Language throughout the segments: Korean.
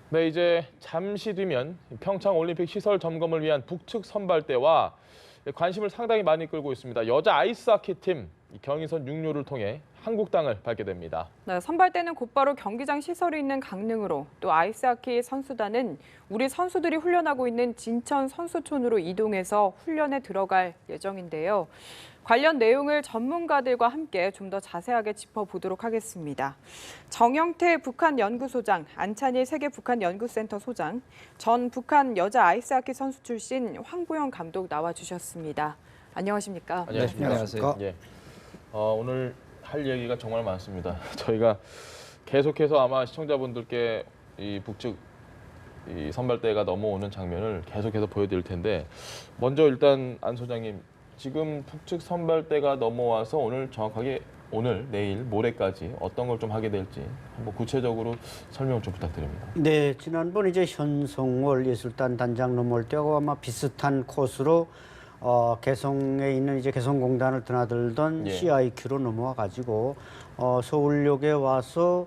네, 이제 잠시 뒤면 평창 올림픽 시설 점검을 위한 북측 선발대와 관심을 상당히 많이 끌고 있습니다. 여자 아이스하키 팀 경의선 육료를 통해 한국 땅을 밟게 됩니다. 네, 선발대는 곧바로 경기장 시설이 있는 강릉으로, 또 아이스하키 선수단은 우리 선수들이 훈련하고 있는 진천 선수촌으로 이동해서 훈련에 들어갈 예정인데요. 관련 내용을 전문가들과 함께 좀 더 자세하게 짚어보도록 하겠습니다. 정영태 북한 연구소장, 안찬일 세계북한연구센터 소장, 전 북한 여자 아이스하키 선수 출신 황보영 감독 나와주셨습니다. 안녕하십니까? 안녕하십니까? 안녕하세요. 예. 오늘 할 얘기가 정말 많습니다. 저희가 계속해서 아마 시청자분들께 이 북측 이 선발대가 넘어오는 장면을 계속해서 보여드릴 텐데, 먼저 일단 안 소장님, 지금 북측 선발대가 넘어와서 오늘 정확하게 오늘, 내일, 모레까지 어떤 걸 좀 하게 될지 한번 구체적으로 설명 좀 부탁드립니다. 네, 지난번 이제 현송월 예술단 단장 넘어올 때하고 아마 비슷한 코스로 개성에 있는 이제 개성공단을 드나들던 예. CIQ로 넘어와 가지고 서울역에 와서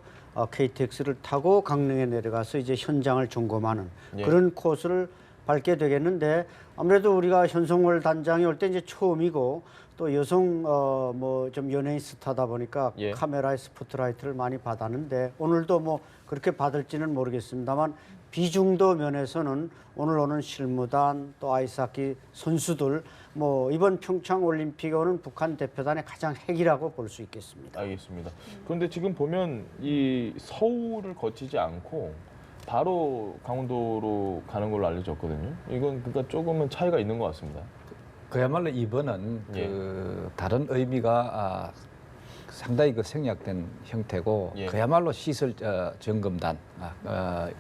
KTX를 타고 강릉에 내려가서 이제 현장을 점검하는 예. 그런 코스를 밟게 되겠는데, 아무래도 우리가 현송월 단장이 올 때 이제 처음이고 또 여성 뭐 좀 연예인 스타다 보니까 예. 카메라의 스포트라이트를 많이 받았는데, 오늘도 뭐 그렇게 받을지는 모르겠습니다만 비중도 면에서는 오늘 오는 실무단 또 아이스하키 선수들 뭐 이번 평창 올림픽에 오는 북한 대표단의 가장 핵이라고 볼 수 있겠습니다. 알겠습니다. 그런데 지금 보면 이 서울을 거치지 않고 바로 강원도로 가는 걸로 알려졌거든요. 이건 그러니까 조금은 차이가 있는 것 같습니다. 그야말로 이번은 예. 다른 의미가 상당히 생략된 형태고, 예. 그야말로 시설 점검단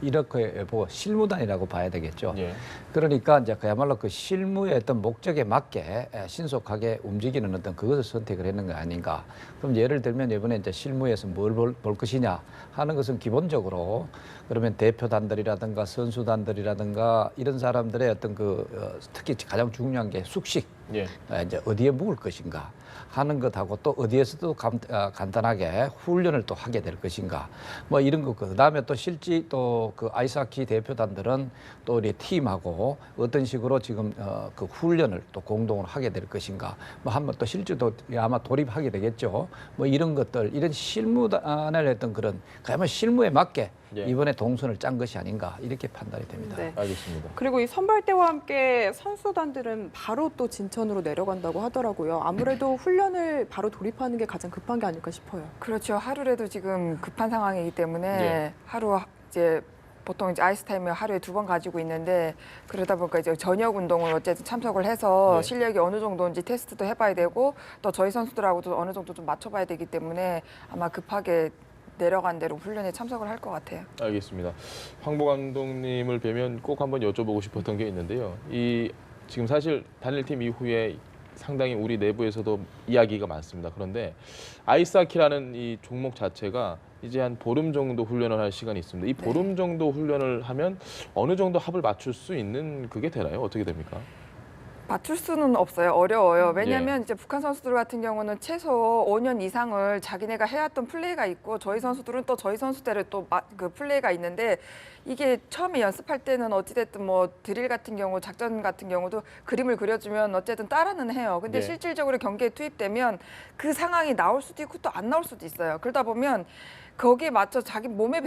이렇게 보고 실무단이라고 봐야 되겠죠. 예. 그러니까 이제 그야말로 그 실무의 어떤 목적에 맞게 신속하게 움직이는 어떤 그것을 선택을 했는 거 아닌가. 그럼 예를 들면 이번에 이제 실무에서 뭘 볼 것이냐 하는 것은 기본적으로 그러면 대표단들이라든가 선수단들이라든가 이런 사람들의 어떤 특히 가장 중요한 게 숙식, 예. 이제 어디에 묵을 것인가 하는 것하고, 또 어디에서도 간단하게 훈련을 또 하게 될 것인가, 뭐 이런 것. 그다음에 또 실제 또 그 아이스하키 대표단들은 또 우리 팀하고 어떤 식으로 지금 그 훈련을 또 공동으로 하게 될 것인가, 뭐 한번 또 실제도 아마 돌입하게 되겠죠. 뭐 이런 것들, 이런 실무단을 했던 그런 그야말로 실무에 맞게 예. 이번에 동선을 짠 것이 아닌가 이렇게 판단이 됩니다. 네. 알겠습니다. 그리고 이 선발대와 함께 선수단들은 바로 또 진천으로 내려간다고 하더라고요. 아무래도 훈련을 바로 돌입하는 게 가장 급한 게 아닐까 싶어요. 그렇죠. 하루라도 지금 급한 상황이기 때문에 예. 하루 이제 보통 이제 아이스 타임을 하루에 2번 가지고 있는데, 그러다 보니까 이제 저녁 운동을 어쨌든 참석을 해서 네. 실력이 어느 정도인지 테스트도 해봐야 되고, 또 저희 선수들하고도 어느 정도 좀 맞춰봐야 되기 때문에 아마 급하게 내려간 대로 훈련에 참석을 할 것 같아요. 알겠습니다. 황보 감독님을 뵈면 꼭 한번 여쭤보고 싶었던 게 있는데요. 이 지금 사실 단일팀 이후에 상당히 우리 내부에서도 이야기가 많습니다. 그런데 아이스하키라는 이 종목 자체가 이제 한 보름 정도 훈련을 할 시간이 있습니다. 이 보름 정도 훈련을 하면 어느 정도 합을 맞출 수 있는 그게 되나요? 어떻게 됩니까? 맞출 수는 없어요. 어려워요. 왜냐하면 예. 이제 북한 선수들 같은 경우는 최소 5년 이상을 자기네가 해왔던 플레이가 있고, 저희 선수들은 또 저희 선수대로 또 그 플레이가 있는데, 이게 처음에 연습할 때는 어찌됐든 뭐 드릴 같은 경우, 작전 같은 경우도 그림을 그려주면 어쨌든 따라는 해요. 근데 예. 실질적으로 경기에 투입되면 그 상황이 나올 수도 있고 또 안 나올 수도 있어요. 그러다 보면 거기에 맞춰 자기 몸에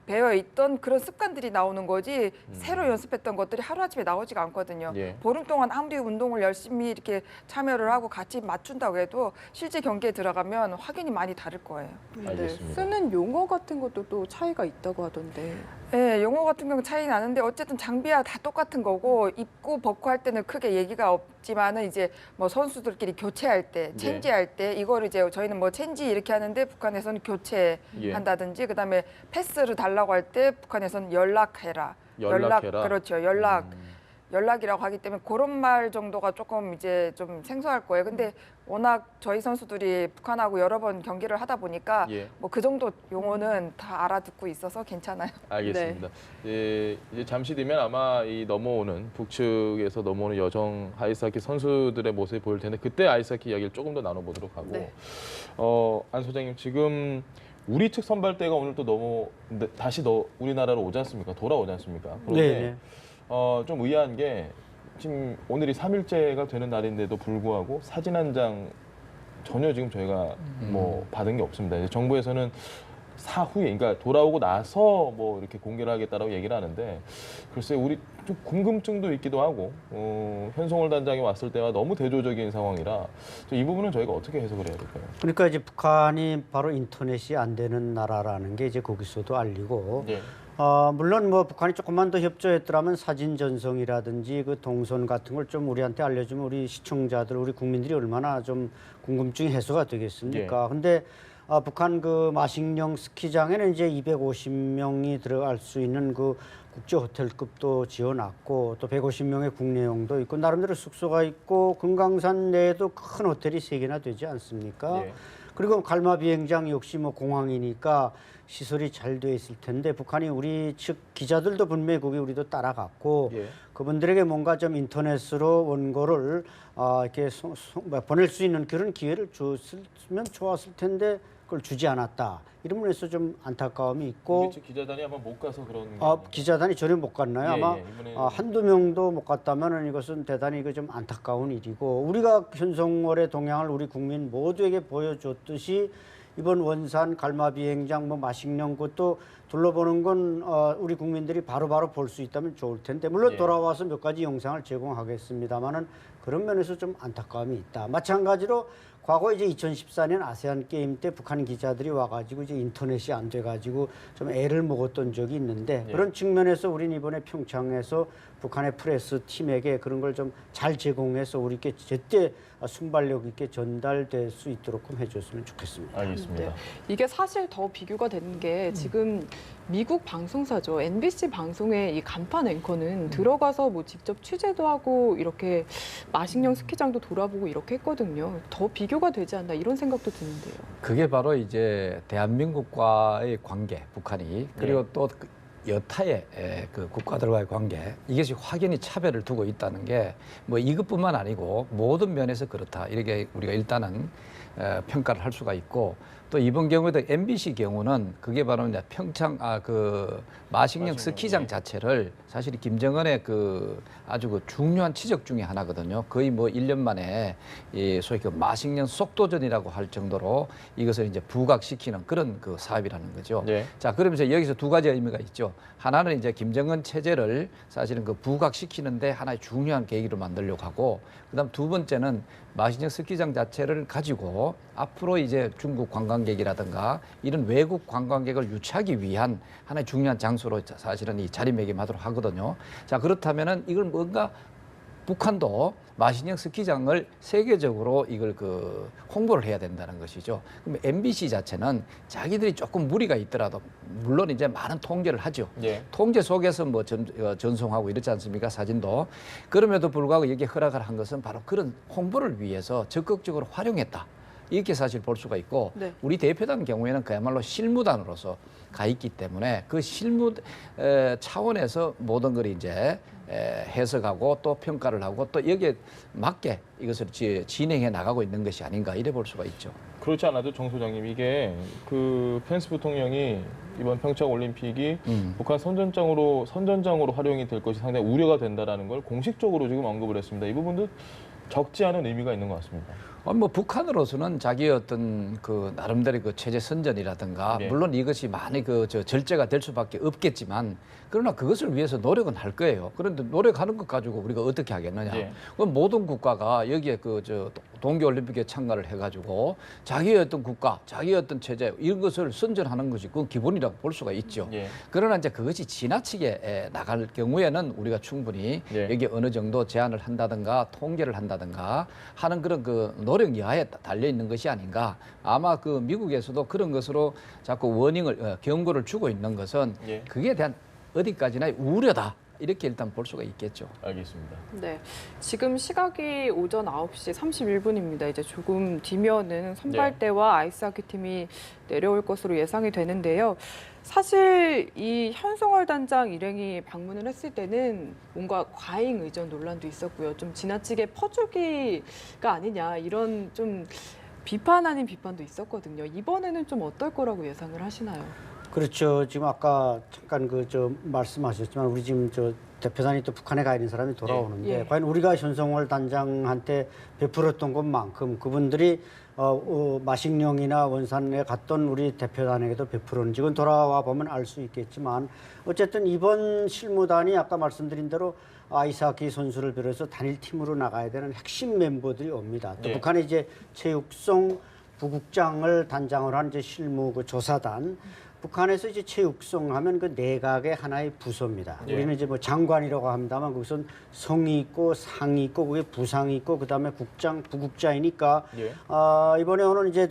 배어있던 그런 습관들이 나오는 거지, 새로 연습했던 것들이 하루아침에 나오지가 않거든요. 예. 보름 동안 아무리 운동을 열심히 이렇게 참여를 하고 같이 맞춘다고 해도 실제 경기에 들어가면 확연히 많이 다를 거예요. 알겠습니다. 쓰는 용어 같은 것도 또 차이가 있다고 하던데. 네, 용어 같은 경우 차이 나는데 어쨌든 장비야 다 똑같은 거고, 입고 벗고 할 때는 크게 얘기가 없지만은 이제 뭐 선수들끼리 교체할 때, 체인지할 때 이거를 이제 저희는 뭐 체인지 이렇게 하는데 북한에서는 교체 예. 한다든지, 그다음에 패스를 달라고 할 때 북한에서는 연락해라. 연락해라? 그렇죠. 연락이라고 하기 때문에 그런 말 정도가 조금 이제 좀 생소할 거예요. 근데 워낙 저희 선수들이 북한하고 여러 번 경기를 하다 보니까 예. 뭐 그 정도 용어는 다 알아듣고 있어서 괜찮아요. 알겠습니다. 예, 이제 잠시 뒤면 아마 이 넘어오는 북측에서 넘어오는 여성 아이스하키 선수들의 모습이 보일 텐데, 그때 아이스하키 이야기를 조금 더 나눠보도록 하고, 네. 안 소장님, 지금 우리 측 선발대가 오늘 또 다시 우리나라로 오지 않습니까? 돌아오지 않습니까? 그런데 좀 의아한 게 지금 오늘이 3일째가 되는 날인데도 불구하고 사진 한 장 전혀 지금 저희가 뭐 받은 게 없습니다. 이제 정부에서는 사후에, 그러니까 돌아오고 나서 뭐 이렇게 공개를 하겠다라고 얘기를 하는데, 글쎄 우리 좀 궁금증도 있기도 하고 현송월 단장이 왔을 때와 너무 대조적인 상황이라 이 부분은 저희가 어떻게 해석을 해야 될까요? 그러니까 이제 북한이 바로 인터넷이 안 되는 나라라는 게 이제 거기서도 알리고, 예. 물론 뭐 북한이 조금만 더 협조했더라면 사진 전송이라든지 그 동선 같은 걸 좀 우리한테 알려주면 우리 시청자들, 우리 국민들이 얼마나 좀 궁금증이 해소가 되겠습니까? 근데 북한 그 마식령 스키장에는 이제 250명이 들어갈 수 있는 그 국제 호텔급도 지어놨고, 또 150명의 국내용도 있고, 나름대로 숙소가 있고, 금강산 내에도 큰 호텔이 3개나 되지 않습니까? 예. 그리고 갈마 비행장 역시 뭐 공항이니까 시설이 잘 돼 있을 텐데, 북한이 우리 측 기자들도 분명히 거기 우리도 따라갔고, 예. 그분들에게 뭔가 좀 인터넷으로 원고를 이렇게 보낼 수 있는 그런 기회를 줬으면 좋았을 텐데 그걸 주지 않았다. 이런 면에서 좀 안타까움이 있고, 우리 측 기자단이 아마 못 가서 그런 기자단이 전혀 못 갔나요? 예, 아마 예, 이번에 한두 명도 못 갔다면 이것은 대단히 이거 좀 안타까운 일이고, 우리가 현송월의 동향을 우리 국민 모두에게 보여줬듯이 이번 원산 갈마 비행장 뭐 마식령 것도 둘러보는 건 우리 국민들이 바로바로 볼 수 있다면 좋을 텐데, 물론 예. 돌아와서 몇 가지 영상을 제공하겠습니다만은 그런 면에서 좀 안타까움이 있다. 마찬가지로 과거 이제 2014년 아세안 게임 때 북한 기자들이 와가지고 이제 인터넷이 안 돼가지고 좀 애를 먹었던 적이 있는데, 예. 그런 측면에서 우리는 이번에 평창에서 북한의 프레스 팀에게 그런 걸 좀 잘 제공해서 우리께 제때 순발력 있게 전달될 수 있도록 좀 해줬으면 좋겠습니다. 알겠습니다. 네. 이게 사실 더 비교가 되는 게 지금 미국 방송사죠. NBC 방송의 이 간판 앵커는 들어가서 뭐 직접 취재도 하고 이렇게 마식령 스키장도 돌아보고 이렇게 했거든요. 더 비교가 되지 않나 이런 생각도 드는데요. 그게 바로 이제 대한민국과의 관계, 북한이, 그리고 또 여타의 그 국가들과의 관계, 이것이 확연히 차별을 두고 있다는 게 뭐 이것뿐만 아니고 모든 면에서 그렇다, 이렇게 우리가 일단은 평가를 할 수가 있고, 또 이번 경우에도 MBC 경우는 그게 바로 이제 평창 그 마식령 스키장 자체를 사실 김정은의 그 아주 그 중요한 지적 중에 하나거든요. 거의 뭐 1년 만에 이 소위 그 마식령 속도전이라고 할 정도로 이것을 이제 부각시키는 그런 그 사업이라는 거죠. 네. 자, 그러면서 여기서 두 가지 의미가 있죠. 하나는 이제 김정은 체제를 사실은 그 부각시키는데 하나의 중요한 계기로 만들려고 하고, 그다음 두 번째는 마식령 스키장 자체를 가지고 앞으로 이제 중국 관광객이라든가 이런 외국 관광객을 유치하기 위한 하나의 중요한 장소로 사실은 이 자리매김하도록 하거든요. 자, 그렇다면은 이걸 뭔가 북한도 마식령 스키장을 세계적으로 이걸 그 홍보를 해야 된다는 것이죠. 그럼 MBC 자체는 자기들이 조금 무리가 있더라도 물론 이제 많은 통제를 하죠. 예. 통제 속에서 뭐 전송하고 이렇지 않습니까? 사진도. 그럼에도 불구하고 여기에 허락을 한 것은 바로 그런 홍보를 위해서 적극적으로 활용했다, 이렇게 사실 볼 수가 있고, 네. 우리 대표단 경우에는 그야말로 실무단으로서 가 있기 때문에 그 실무 차원에서 모든 걸 이제 해석하고 또 평가를 하고 또 여기에 맞게 이것을 진행해 나가고 있는 것이 아닌가, 이래 볼 수가 있죠. 그렇지 않아도 정 소장님, 이게 그 펜스 부통령이 이번 평창 올림픽이 북한 선전장으로 활용이 될 것이 상당히 우려가 된다라는 걸 공식적으로 지금 언급을 했습니다. 이 부분도 적지 않은 의미가 있는 것 같습니다. 뭐 북한으로서는 자기의 어떤 그 나름대로 그 체제 선전이라든가, 네. 물론 이것이 많이 그 절제가 될 수밖에 없겠지만, 그러나 그것을 위해서 노력은 할 거예요. 그런데 노력하는 것 가지고 우리가 어떻게 하겠느냐? 네. 그럼 모든 국가가 여기에 그 동계올림픽에 참가를 해가지고 자기의 어떤 국가, 자기의 어떤 체제 이런 것을 선전하는 것이 그건 기본이라고 볼 수가 있죠. 예. 그러나 이제 그것이 지나치게 나갈 경우에는 우리가 충분히 예. 여기 어느 정도 제한을 한다든가 통제를 한다든가 하는 그런 그 노력 여하에 달려 있는 것이 아닌가. 아마 그 미국에서도 그런 것으로 자꾸 워닝을 경고를 주고 있는 것은 예. 그에 대한 어디까지나 우려다, 이렇게 일단 볼 수가 있겠죠. 알겠습니다. 네, 지금 시각이 오전 9시 31분입니다. 이제 조금 뒤면은 선발대와 아이스하키 팀이 내려올 것으로 예상이 되는데요. 사실 이 현송월 단장 일행이 방문을 했을 때는 뭔가 과잉 의전 논란도 있었고요. 좀 지나치게 퍼주기가 아니냐, 이런 좀 비판 아닌 비판도 있었거든요. 이번에는 좀 어떨 거라고 예상을 하시나요? 그렇죠. 지금 아까 잠깐 말씀하셨지만 우리 지금 대표단이 또 북한에 가 있는 사람이 돌아오는데 예. 과연 우리가 현성월 단장한테 베풀었던 것만큼 그분들이 마식령이나 원산에 갔던 우리 대표단에게도 베풀었는지 그건 돌아와 보면 알 수 있겠지만 어쨌든 이번 실무단이 아까 말씀드린 대로 아이스하키 선수를 비롯해서 단일팀으로 나가야 되는 핵심 멤버들이 옵니다. 또 예. 북한의 이제 체육성 부국장을 단장을 한 이제 실무 조사단. 북한에서 이제 체육성 하면 그 내각의 하나의 부서입니다. 예. 우리는 이제 뭐 장관이라고 합니다만 거기선 성이 있고 상이 있고 그게 부상이 있고 그다음에 국장, 부국장이니까 예. 이번에 오는 이제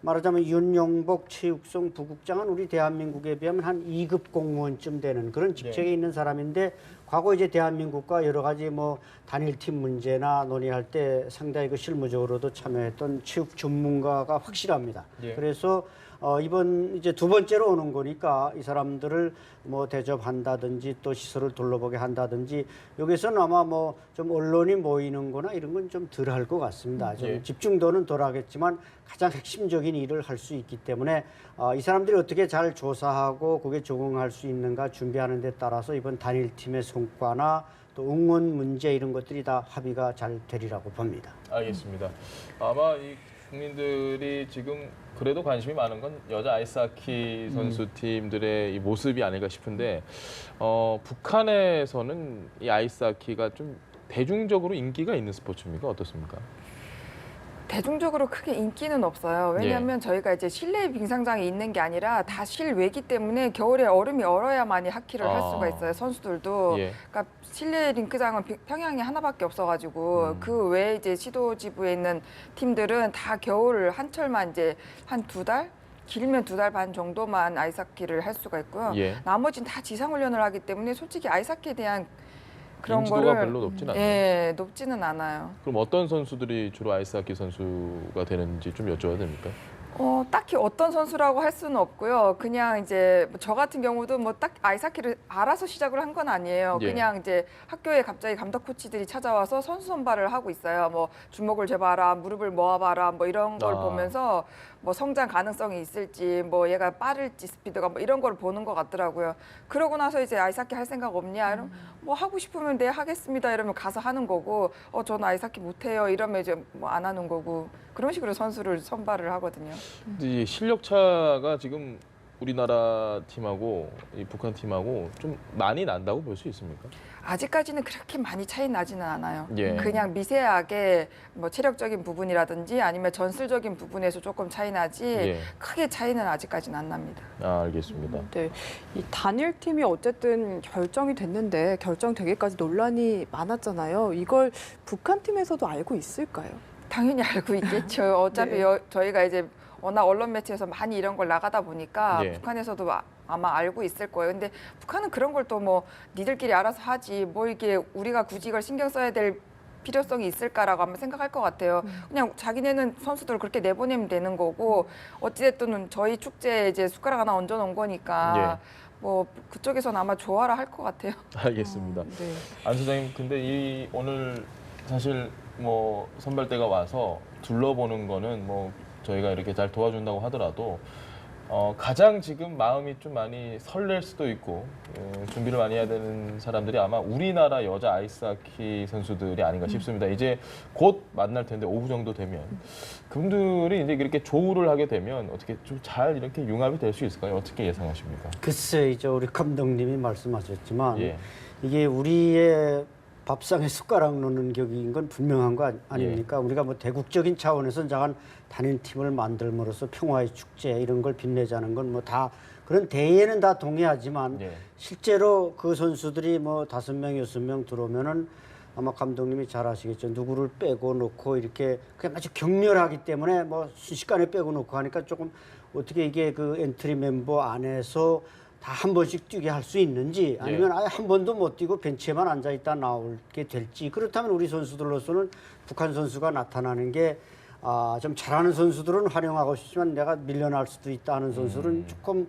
말하자면 윤용복 체육성 부국장은 우리 대한민국에 비하면 한 2급 공무원쯤 되는 그런 직책에 있는 사람인데 과거 이제 대한민국과 여러 가지 뭐 단일팀 문제나 논의할 때 상당히 그 실무적으로도 참여했던 체육 전문가가 확실합니다. 예. 그래서 이번 이제 두 번째로 오는 거니까 이 사람들을 뭐 대접한다든지 또 시설을 둘러보게 한다든지 여기서는 아마 뭐 좀 언론이 모이는 거나 이런 건 좀 덜 할 것 같습니다. 좀 예. 집중도는 덜 하겠지만 가장 핵심적인 일을 할 수 있기 때문에 이 사람들이 어떻게 잘 조사하고 그게 적응할 수 있는가 준비하는 데 따라서 이번 단일팀의 성과나 또 응원 문제 이런 것들이 다 합의가 잘 되리라고 봅니다. 알겠습니다. 아마 이 국민들이 지금 그래도 관심이 많은 건 여자 아이스하키 선수팀들의 이 모습이 아닐까 싶은데 북한에서는 이 아이스하키가 좀 대중적으로 인기가 있는 스포츠입니까? 어떻습니까? 대중적으로 크게 인기는 없어요. 왜냐하면 저희가 이제 실내 빙상장이 있는 게 아니라 다 실외기 때문에 겨울에 얼음이 얼어야만이 하키를 할 수가 있어요. 선수들도. 예. 그러니까 실내 링크장은 평양에 하나밖에 없어가지고 그 외에 이제 시도지부에 있는 팀들은 다 겨울 한철만 이제 한 2달? 길면 2달 반 정도만 아이스하키를 할 수가 있고요. 예. 나머지는 다 지상훈련을 하기 때문에 솔직히 아이스하키에 대한 그런 인지도가 거를 별로 높진 않아요. 예, 높지는 않아요. 그럼 어떤 선수들이 주로 아이스하키 선수가 되는지 좀 여쭤봐도 됩니까? 딱히 어떤 선수라고 할 수는 없고요. 그냥 이제 저 같은 경우도 뭐 딱 아이스하키를 알아서 시작을 한 건 아니에요. 예. 그냥 이제 학교에 갑자기 감독 코치들이 찾아와서 선수 선발을 하고 있어요. 뭐 주먹을 재봐라, 무릎을 모아봐라, 뭐 이런 걸 아. 보면서 뭐 성장 가능성이 있을지, 뭐 얘가 빠를지 스피드가 뭐 이런 걸 보는 것 같더라고요. 그러고 나서 이제 아이스하키 할 생각 없냐? 이러면 뭐 하고 싶으면 네 하겠습니다. 이러면 가서 하는 거고, 저는 아이스하키 못해요. 이러면 이제 뭐 안 하는 거고 그런 식으로 선수를 선발을 하거든요. 근데 이 실력 차가 지금 우리나라 팀하고 이 북한 팀하고 좀 많이 난다고 볼 수 있습니까? 아직까지는 그렇게 많이 차이 나지는 않아요. 예. 그냥 미세하게 뭐 체력적인 부분이라든지 아니면 전술적인 부분에서 조금 차이 나지 예. 크게 차이는 아직까지는 안 납니다. 알겠습니다. 네, 이 단일팀이 어쨌든 결정이 됐는데 결정되기까지 논란이 많았잖아요. 이걸 북한 팀에서도 알고 있을까요? 당연히 알고 있겠죠. 어차피 네. 저희가 이제 워낙 언론 매체에서 많이 이런 걸 나가다 보니까 예. 북한에서도 아마 알고 있을 거예요. 근데 북한은 그런 걸 또 뭐 니들끼리 알아서 하지 뭐 이게 우리가 굳이 이걸 신경 써야 될 필요성이 있을까라고 아마 생각할 것 같아요. 그냥 자기네는 선수들 그렇게 내보내면 되는 거고 어찌됐든 저희 축제에 이제 숟가락 하나 얹어 놓은 거니까 뭐 그쪽에서는 아마 좋아라 할 것 같아요. 알겠습니다. 네. 안 소장님, 근데 이 오늘 사실 뭐 선발대가 와서 둘러보는 거는 뭐 저희가 이렇게 잘 도와준다고 하더라도 가장 지금 마음이 좀 많이 설렐 수도 있고 준비를 많이 해야 되는 사람들이 아마 우리나라 여자 아이스하키 선수들이 아닌가 싶습니다. 이제 곧 만날 텐데 오후 정도 되면 그분들이 이제 이렇게 조우를 하게 되면 어떻게 좀 잘 이렇게 융합이 될 수 있을까요? 어떻게 예상하십니까? 글쎄 이제 우리 감독님이 말씀하셨지만 예. 이게 우리의 밥상에 숟가락 놓는 격인 건 분명한 거 아닙니까? 우리가 뭐 대국적인 차원에서 작은 단일팀을 만들므로써 평화의 축제 이런 걸 빛내자는 건 뭐 다 그런 대의에는 다 동의하지만 예. 실제로 그 선수들이 뭐 5명, 6명 들어오면은 아마 감독님이 잘 아시겠죠. 누구를 빼고 놓고 이렇게 그냥 아주 격렬하기 때문에 뭐 순식간에 빼고 놓고 하니까 조금 어떻게 이게 그 엔트리 멤버 안에서 다 한 번씩 뛰게 할 수 있는지 아니면 아예 한 번도 못 뛰고 벤치에만 앉아 있다 나오게 될지 그렇다면 우리 선수들로서는 북한 선수가 나타나는 게 좀 잘하는 선수들은 활용하고 싶지만 내가 밀려날 수도 있다 하는 선수들은 조금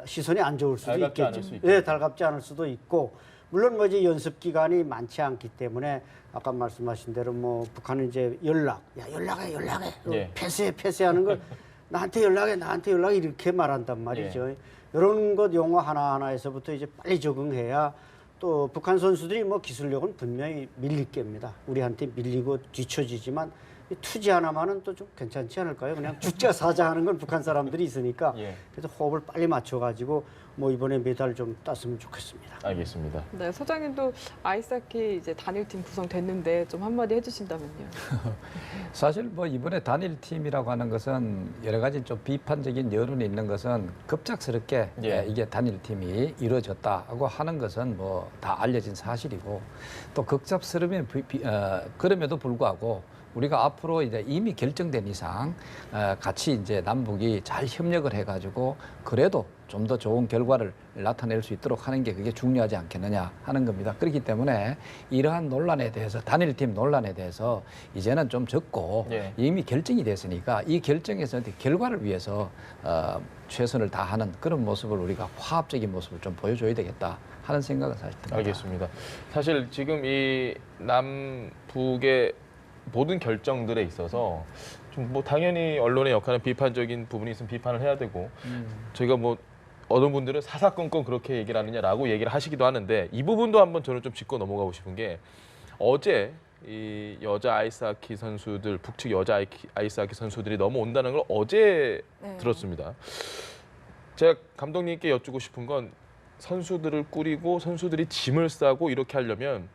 시선이 안 좋을 수도 달갑지 않을 있겠죠. 수 있겠죠. 예, 달갑지 않을 수도 있고 물론 뭐 이제 연습 기간이 많지 않기 때문에 아까 말씀하신 대로 뭐 북한은 이제 연락해 예. 폐쇄하는 걸 나한테 연락해 이렇게 말한단 말이죠. 이런 것 용어 하나하나에서부터 이제 빨리 적응해야 또 북한 선수들이 뭐 기술력은 분명히 밀릴 겁니다. 우리한테 밀리고 뒤처지지만 이 투지 하나만은 또 좀 괜찮지 않을까요? 그냥 죽자 사자 하는 건 북한 사람들이 있으니까 예. 그래서 호흡을 빨리 맞춰가지고 뭐 이번에 메달 좀 땄으면 좋겠습니다. 알겠습니다. 네, 소장님도 아이스하키 이제 단일팀 구성됐는데 좀 한마디 해주신다면요. 사실 뭐 이번에 단일팀이라고 하는 것은 여러 가지 좀 비판적인 여론이 있는 것은 급작스럽게 예. 이게 단일팀이 이루어졌다고 하는 것은 뭐 다 알려진 사실이고 또 급작스러우면 그럼에도 불구하고 우리가 앞으로 이제 이미 결정된 이상 같이 이제 남북이 잘 협력을 해가지고 그래도 좀 더 좋은 결과를 나타낼 수 있도록 하는 게 그게 중요하지 않겠느냐 하는 겁니다. 그렇기 때문에 이러한 논란에 대해서 단일팀 논란에 대해서 이제는 좀 적고 예. 이미 결정이 됐으니까 이 결정에서 결과를 위해서 최선을 다하는 그런 모습을 우리가 화합적인 모습을 좀 보여줘야 되겠다 하는 생각은 사실 듭니다. 알겠습니다. 사실 지금 이 남북의 모든 결정들에 있어서 좀 뭐 당연히 언론의 역할은 비판적인 부분이 있으면 비판을 해야 되고 저희가 뭐 어떤 분들은 사사건건 그렇게 얘기를 하느냐라고 얘기를 하시기도 하는데 이 부분도 한번 저는 좀 짚고 넘어가고 싶은 게 어제 이 여자 아이스하키 선수들 북측 여자 아이스하키 선수들이 넘어온다는 걸 어제 네. 들었습니다. 제가 감독님께 여쭙고 싶은 건 선수들을 꾸리고 선수들이 짐을 싸고 이렇게 하려면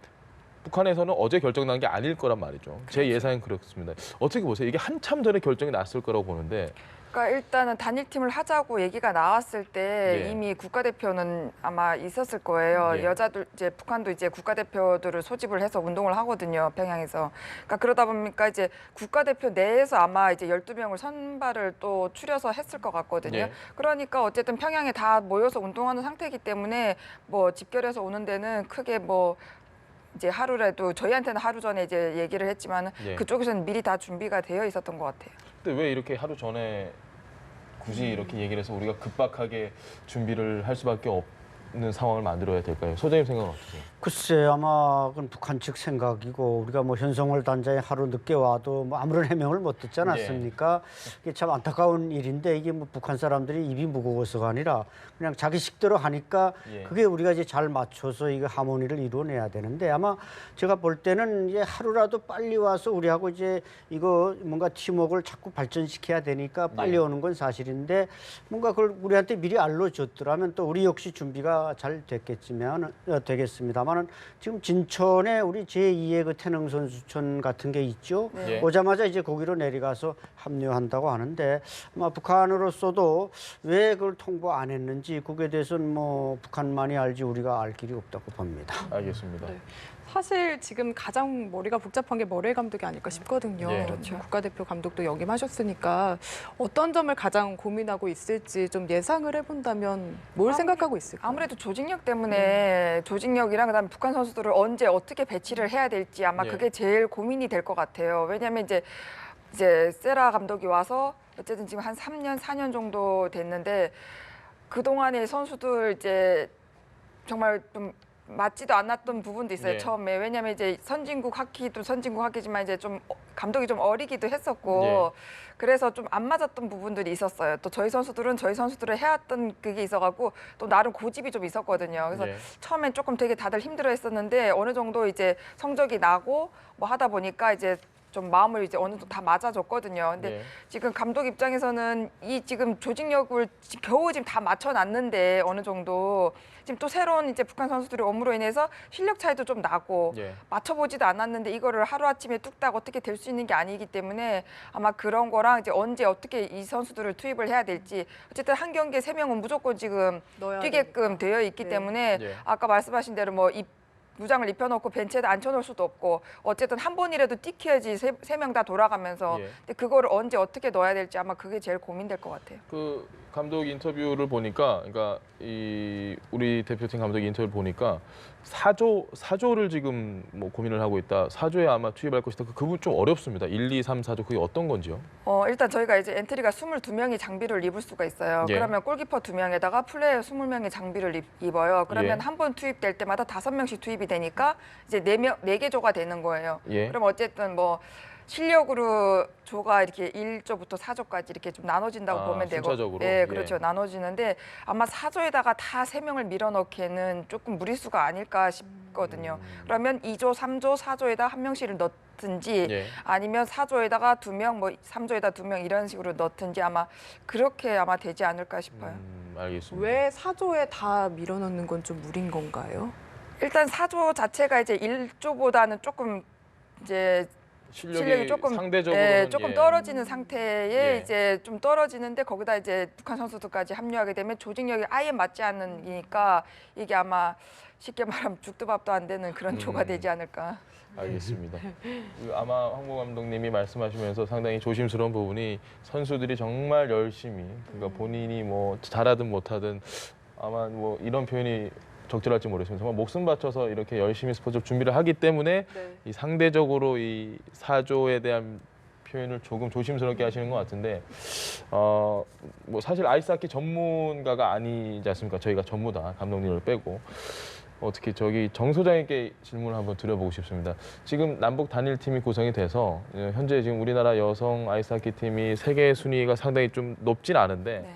북한에서는 어제 결정난 게 아닐 거란 말이죠. 제 예상은 그렇습니다. 어떻게 보세요? 이게 한참 전에 결정이 났을 거라고 보는데 그러니까 일단은 단일팀을 하자고 얘기가 나왔을 때 예. 이미 국가대표는 아마 있었을 거예요. 예. 여자들 이제 북한도 이제 국가대표들을 소집을 해서 운동을 하거든요. 평양에서. 그러니까 그러다 보니까 이제 국가대표 내에서 아마 이제 12명을 선발을 또 추려서 했을 것 같거든요. 예. 그러니까 어쨌든 평양에 다 모여서 운동하는 상태이기 때문에 뭐 집결해서 오는 데는 크게 뭐 이제 하루라도 저희한테는 하루 전에 이제 얘기를 했지만 예. 그쪽에서는 미리 다 준비가 되어 있었던 것 같아요. 근데 왜 이렇게 하루 전에 굳이 이렇게 얘기를 해서 우리가 급박하게 준비를 할 수밖에 없는 상황을 만들어야 될까요? 소장님 생각은 어떠세요? 글쎄 아마 그건 북한 측 생각이고 우리가 뭐 현성월 단장이 하루 늦게 와도 뭐 아무런 해명을 못 듣지 않았습니까? 이게 참 안타까운 일인데 이게 뭐 북한 사람들이 입이 무거워서가 아니라 그냥 자기 식대로 하니까 예. 그게 우리가 이제 잘 맞춰서 이거 하모니를 이루어내야 되는데 아마 제가 볼 때는 이제 하루라도 빨리 와서 우리하고 이제 이거 뭔가 팀워크를 자꾸 발전시켜야 되니까 빨리 예. 오는 건 사실인데 뭔가 그걸 우리한테 미리 알려줬더라면 또 우리 역시 준비가 잘 되겠습니다만 지금 진천에 우리 제2의 그 태능 선수촌 같은 게 있죠. 네. 오자마자 이제 거기로 내려가서 합류한다고 하는데 아마 북한으로서도 왜 그걸 통보 안 했는지 그거에 대해서는 뭐 북한만이 알지 우리가 알 길이 없다고 봅니다. 알겠습니다. 네. 사실 지금 가장 머리가 복잡한 게 머레 감독이 아닐까 싶거든요. 예. 그렇죠. 국가대표 감독도 역임하셨으니까 어떤 점을 가장 고민하고 있을지 좀 예상을 해본다면 뭘 생각하고 있을까요? 아무래도 조직력 때문에 조직력이랑 그다음에 북한 선수들을 언제 어떻게 배치를 해야 될지 아마 예. 그게 제일 고민이 될 것 같아요. 왜냐하면 이제 세라 감독이 와서 어쨌든 지금 한 3년, 4년 정도 됐는데 그동안의 선수들 이제 정말 좀 맞지도 않았던 부분도 있어요. 예. 처음에. 왜냐하면 이제 선진국 하키도 선진국 하키지만 이제 좀 감독이 좀 어리기도 했었고 그래서 좀 안 맞았던 부분들이 있었어요. 또 저희 선수들은 저희 선수들을 해왔던 그게 있어갖고 또 나름 고집이 좀 있었거든요. 그래서 예. 처음엔 조금 되게 다들 힘들어했었는데 어느 정도 이제 성적이 나고 뭐 하다 보니까 이제 좀 마음을 이제 어느 정도 다 맞아줬거든요. 근데 예. 지금 감독 입장에서는 이 지금 조직력을 겨우 지금 다 맞춰놨는데 어느 정도 지금 또 새로운 이제 북한 선수들이 옴으로 인해서 실력 차이도 좀 나고 예. 맞춰보지도 않았는데 이거를 하루아침에 뚝딱 어떻게 될 수 있는 게 아니기 때문에 아마 그런 거랑 이제 언제 어떻게 이 선수들을 투입을 해야 될지 어쨌든 한 경기에 3명은 무조건 지금 넣어야 뛰게끔 되어 있기 네. 때문에 예. 아까 말씀하신 대로 뭐 무장을 입혀놓고 벤치에다 앉혀놓을 수도 없고 어쨌든 한 번이라도 뛰켜야지 세 명 다 돌아가면서 예. 근데 그거를 언제 어떻게 넣어야 될지 아마 그게 제일 고민될 것 같아요. 그 감독 인터뷰를 보니까, 그러니까 우리 대표팀 감독 인터뷰를 보니까 사조를 지금 뭐 고민을 하고 있다. 사조에 아마 투입할 것이다. 그 부분 좀 어렵습니다. 1, 2, 3, 4조 그게 어떤 건지요? 일단 저희가 이제 엔트리가 22명이 장비를 입을 수가 있어요. 예. 그러면 골키퍼 2명에다가 플레이어 20명이 장비를 입어요. 그러면 예. 한 번 투입될 때마다 5명씩 투입이 되니까 이제 4개 조가 되는 거예요. 예. 그럼 어쨌든 뭐 실력으로 조가 이렇게 1조부터 4조까지 이렇게 좀 나눠진다고 아, 보면 되고. 순차적으로? 예, 예. 그렇죠. 나눠지는데 아마 4조에다가 다 3명을 밀어넣기에는 조금 무리수가 아닐까 싶거든요. 그러면 2조, 3조, 4조에다 한 명씩을 넣든지 예. 아니면 4조에다가 2명, 뭐 3조에다 2명 이런 식으로 넣든지 아마 그렇게 아마 되지 않을까 싶어요. 알겠습니다. 왜 사조에 다 밀어넣는 건 좀 무리인 건가요? 일단 4조 자체가 이제 1조보다는 조금 이제 실력이 조금 상대적으로는 조금 예. 떨어지는 상태에 예. 이제 좀 떨어지는데 거기다 이제 북한 선수들까지 합류하게 되면 조직력이 아예 맞지 않으니까 이게 아마 쉽게 말하면 죽도 밥도 안 되는 그런 조가 되지 않을까. 알겠습니다. 아마 황보 감독님이 말씀하시면서 상당히 조심스러운 부분이 선수들이 정말 열심히, 그러니까 본인이 뭐 잘하든 못하든 아마 뭐 이런 표현이 적절할지 모르겠지만 정말 목숨 바쳐서 이렇게 열심히 스포츠 준비를 하기 때문에 네. 이 상대적으로 이 사조에 대한 표현을 조금 조심스럽게 하시는 것 같은데 뭐 사실 아이스하키 전문가가 아니지 않습니까? 저희가 전부 다 감독님을 빼고 어떻게 저기 정 소장님께 질문을 한번 드려보고 싶습니다. 지금 남북 단일팀이 구성이 돼서 현재 지금 우리나라 여성 아이스하키 팀이 세계 순위가 상당히 좀 높진 않은데 네.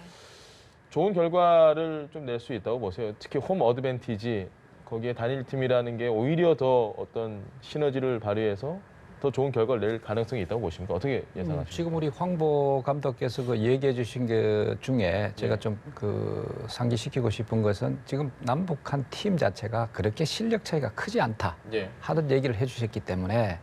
좋은 결과를 좀 낼 수 있다고 보세요. 특히 홈 어드밴티지 거기에 단일팀이라는 게 오히려 더 어떤 시너지를 발휘해서 더 좋은 결과를 낼 가능성이 있다고 보십니까? 어떻게 예상하십니까? 지금 우리 황보 감독께서 그 얘기해 주신 것 중에 제가 예. 좀 그 상기시키고 싶은 것은 지금 남북한 팀 자체가 그렇게 실력 차이가 크지 않다 예. 하는 얘기를 해 주셨기 때문에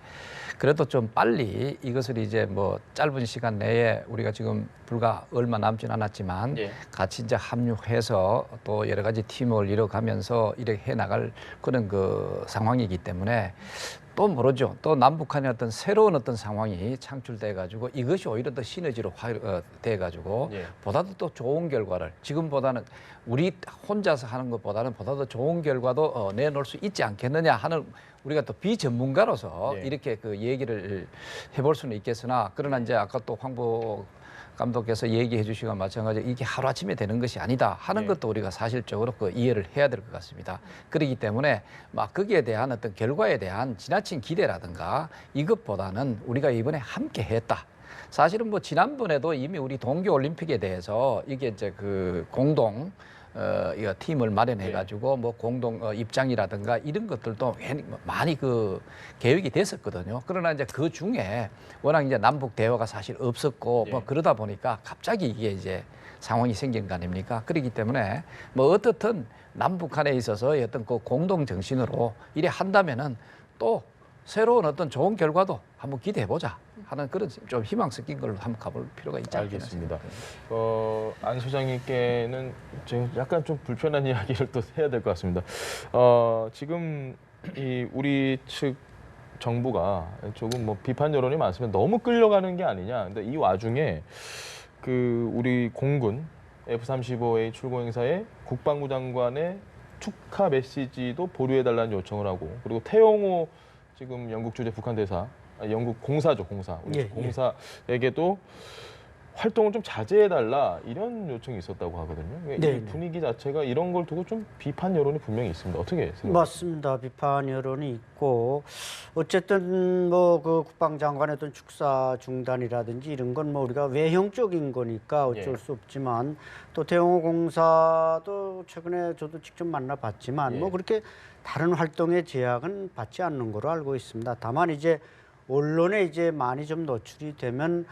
그래도 좀 빨리 이것을 이제 뭐 짧은 시간 내에 우리가 지금 불과 얼마 남진 않았지만 예. 같이 이제 합류해서 또 여러 가지 팀을 이뤄가면서 이렇게 해 나갈 그런 그 상황이기 때문에 또 모르죠. 또 남북한의 어떤 새로운 어떤 상황이 창출돼 가지고 이것이 오히려 더 시너지로 돼 가지고 예. 보다도 또 좋은 결과를 지금보다는 우리 혼자서 하는 것보다는 보다 더 좋은 결과도 내놓을 수 있지 않겠느냐 하는 우리가 또 비전문가로서 예. 이렇게 그 얘기를 해볼 수는 있겠으나 그러나 이제 아까 또 황보 감독께서 얘기해 주시고 마찬가지로 이게 하루아침에 되는 것이 아니다 하는 예. 것도 우리가 사실적으로 그 이해를 해야 될 것 같습니다. 그렇기 때문에 막 거기에 대한 어떤 결과에 대한 지나친 기대라든가 이것보다는 우리가 이번에 함께 했다. 사실은 뭐 지난번에도 이미 우리 동계올림픽에 대해서 이게 이제 그 공동 이 팀을 마련해 가지고 뭐 공동 입장이라든가 이런 것들도 많이 그 계획이 됐었거든요. 그러나 이제 그 중에 워낙 이제 남북 대화가 사실 없었고 뭐 예. 그러다 보니까 갑자기 이게 이제 상황이 생긴 거 아닙니까? 그렇기 때문에 뭐 어떻든 남북한에 있어서 어떤 그 공동 정신으로 이래 한다면은 또 새로운 어떤 좋은 결과도 한번 기대해 보자 하는 그런 좀 희망 섞인 걸로 한번 가볼 필요가 있지 않겠나 알겠습니다. 생각합니다. 안 소장님께는 제가 약간 좀 불편한 이야기를 또 해야 될 것 같습니다. 지금 이 우리 측 정부가 조금 뭐 비판 여론이 많습니다. 너무 끌려가는 게 아니냐. 근데 이 와중에 그 우리 공군 F-35A 출고 행사에 국방부 장관의 축하 메시지도 보류해달라는 요청을 하고 그리고 태용호 지금 영국 주재 북한 대사, 영국 공사죠, 공사. 우리 예, 공사에게도 활동을 좀 자제해달라 이런 요청이 있었다고 하거든요. 네, 이 네. 분위기 자체가 이런 걸 두고 좀 비판 여론이 분명히 있습니다. 어떻게 생각하세요? 맞습니다. 비판 여론이 있고 어쨌든 뭐 그 국방장관의 어떤 축사 중단이라든지 이런 건 뭐 우리가 외형적인 거니까 어쩔 예. 수 없지만 또 대홍호 공사도 최근에 저도 직접 만나봤지만 예. 뭐 그렇게 다른 활동의 제약은 받지 않는 거로 알고 있습니다. 다만 이제 언론에 이제 많이 좀 노출이 되면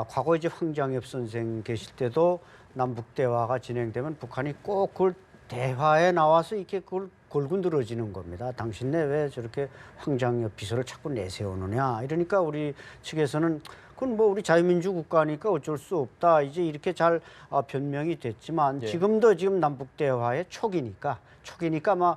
과거 이제 황장엽 선생 계실 때도 남북 대화가 진행되면 북한이 꼭 그걸 대화에 나와서 이렇게 그걸 골고 늘어지는 겁니다. 당신네 왜 저렇게 황장엽 비서를 자꾸 내세우느냐 이러니까 우리 측에서는 그건 뭐 우리 자유민주 국가니까 어쩔 수 없다. 이제 이렇게 잘 변명이 됐지만 예. 지금도 지금 남북 대화의 초기니까 아마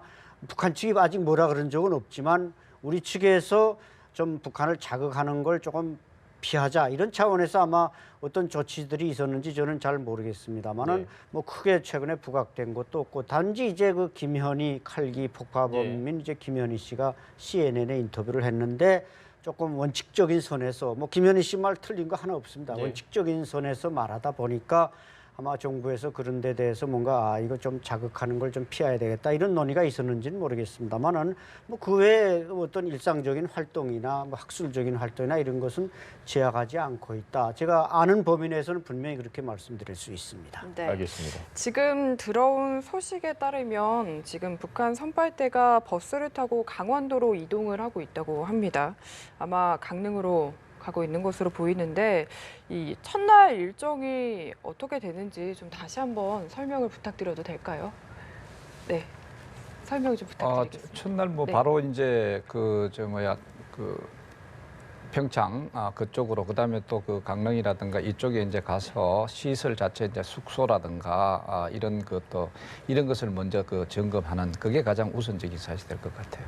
북한 측이 아직 뭐라 그런 적은 없지만 우리 측에서 좀 북한을 자극하는 걸 조금 피하자 이런 차원에서 아마 어떤 조치들이 있었는지 저는 잘 모르겠습니다만은 네. 뭐 크게 최근에 부각된 것도 없고 단지 이제 그 김현희 칼기 폭파범인 이제 김현희 씨가 CNN에 인터뷰를 했는데 조금 원칙적인 선에서 뭐 김현희 씨 말 틀린 거 하나 없습니다. 네. 원칙적인 선에서 말하다 보니까 아마 정부에서 그런 데 대해서 뭔가 이거 좀 자극하는 걸 좀 피해야 되겠다 이런 논의가 있었는지는 모르겠습니다만은 뭐 그 외에 어떤 일상적인 활동이나 뭐 학술적인 활동이나 이런 것은 제약하지 않고 있다. 제가 아는 범위 내에서는 분명히 그렇게 말씀드릴 수 있습니다. 네. 알겠습니다. 지금 들어온 소식에 따르면 지금 북한 선발대가 버스를 타고 강원도로 이동을 하고 있다고 합니다. 아마 강릉으로 가고 있는 것으로 보이는데 이 첫날 일정이 어떻게 되는지 좀 다시 한번 설명을 부탁드려도 될까요? 네, 설명 좀 부탁드리겠습니다. 첫날 뭐 네. 바로 이제 그 평창 그쪽으로 그다음에 또 그 강릉이라든가 이쪽에 이제 가서 시설 자체 이제 숙소라든가 이런 것도 이런 것을 먼저 그 점검하는 그게 가장 우선적인 사실이 될 것 같아요.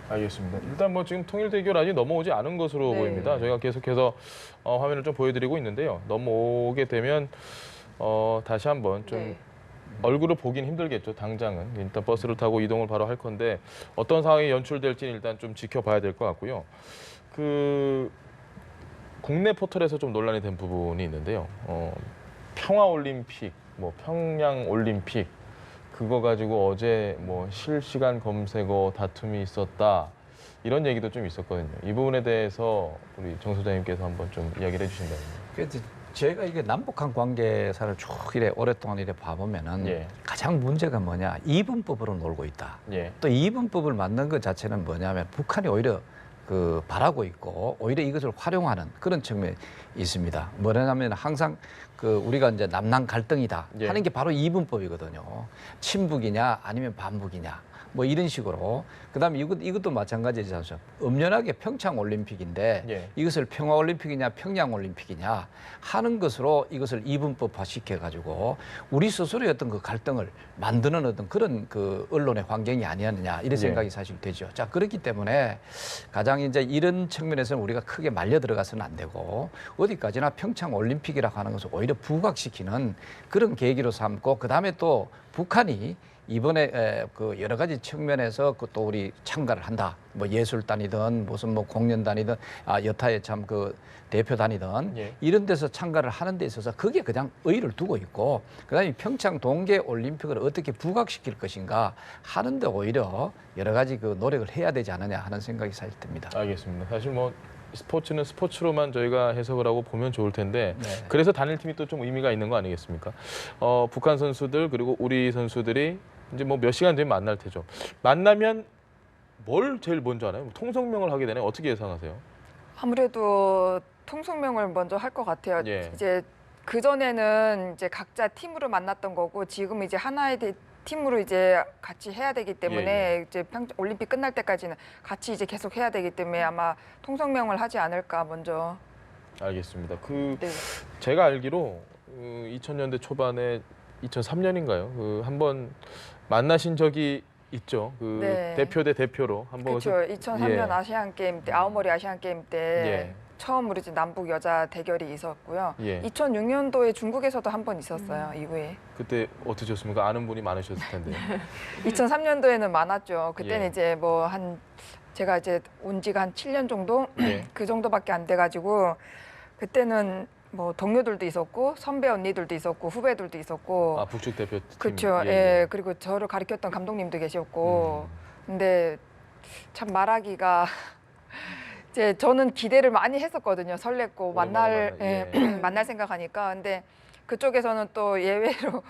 알겠습니다. 일단 뭐 지금 통일대교를 아직 넘어오지 않은 것으로 네. 보입니다. 저희가 계속해서 화면을 좀 보여드리고 있는데요. 넘어오게 되면 다시 한번 좀 네. 얼굴을 보긴 힘들겠죠. 당장은 일단 버스를 타고 이동을 바로 할 건데 어떤 상황이 연출될지는 일단 좀 지켜봐야 될 것 같고요. 그 국내 포털에서 좀 논란이 된 부분이 있는데요. 평화올림픽, 뭐 평양올림픽 그거 가지고 어제 뭐 실시간 검색어 다툼이 있었다 이런 얘기도 좀 있었거든요. 이 부분에 대해서 우리 정 소장님께서 한번 좀 이야기를 해주신다면. 그래서 제가 이게 남북한 관계사를 쭉 이래 오랫동안 이래 봐보면은 예. 가장 문제가 뭐냐 이분법으로 놀고 있다. 예. 또 이분법을 만든 것 자체는 뭐냐면 북한이 오히려 그 바라고 있고 오히려 이것을 활용하는 그런 측면이 있습니다. 뭐냐면 항상 그 우리가 이제 남남 갈등이다 예. 하는 게 바로 이분법이거든요. 친북이냐 아니면 반북이냐 뭐 이런 식으로 그다음에 이것도 마찬가지지 않습니까? 엄연하게 평창 올림픽인데 예. 이것을 평화 올림픽이냐 평양 올림픽이냐 하는 것으로 이것을 이분법화 시켜 가지고 우리 스스로의 어떤 그 갈등을 만드는 어떤 그런 그 언론의 환경이 아니었느냐 이런 생각이 사실 되죠. 자 그렇기 때문에 가장 이제 이런 측면에서는 우리가 크게 말려 들어가서는 안 되고 어디까지나 평창 올림픽이라고 하는 것을 오히려 부각시키는 그런 계기로 삼고 그다음에 또 북한이 이번에 그 여러 가지 측면에서 그 또 우리 참가를 한다. 뭐 예술단이든 무슨 뭐 공연단이든 여타의 참 그 대표단이든 예. 이런 데서 참가를 하는 데 있어서 그게 그냥 의의를 두고 있고 그다음에 평창 동계 올림픽을 어떻게 부각시킬 것인가 하는데 오히려 여러 가지 그 노력을 해야 되지 않느냐 하는 생각이 사실 듭니다. 알겠습니다. 사실 뭐 스포츠는 스포츠로만 저희가 해석을 하고 보면 좋을 텐데 네. 그래서 단일팀이 또 좀 의미가 있는 거 아니겠습니까? 북한 선수들 그리고 우리 선수들이 이제 뭐 몇 시간 뒤에 만날 테죠. 만나면 뭘 제일 먼저 하나요? 통성명을 하게 되나요? 어떻게 예상하세요? 아무래도 통성명을 먼저 할 것 같아요. 예. 이제 그 전에는 이제 각자 팀으로 만났던 거고 지금 이제 하나의 팀으로 이제 같이 해야 되기 때문에 예, 이제 올림픽 끝날 때까지는 같이 이제 계속 해야 되기 때문에 아마 통성명을 하지 않을까 먼저. 알겠습니다. 네. 제가 알기로 2000년대 초반에 2003년인가요? 그 한번 만나신 적이 있죠. 그 네. 대표 대 대표로 한번 그렇죠. 2003년 아시안 게임 때 아오모리 아시안 게임 때 예. 처음으로 이제 남북 여자 대결이 있었고요. 예. 2006년도에 중국에서도 한 번 있었어요. 이후에. 그때 어떠셨습니까? 아는 분이 많으셨을 텐데. 2003년도에는 많았죠. 그때는 예. 이제 뭐 제가 이제 온 지가 한 7년 정도 예. 그 정도밖에 안 돼가지고 그때는 뭐 동료들도 있었고 선배 언니들도 있었고 후배들도 있었고 북측 대표팀. 그렇죠. 예, 그리고 저를 가르쳤던 감독님도 계셨고 근데 참 말하기가 이제 저는 기대를 많이 했었거든요. 설렜고 만날 오랜만에 만날 생각하니까 근데 그쪽에서는 또 예외로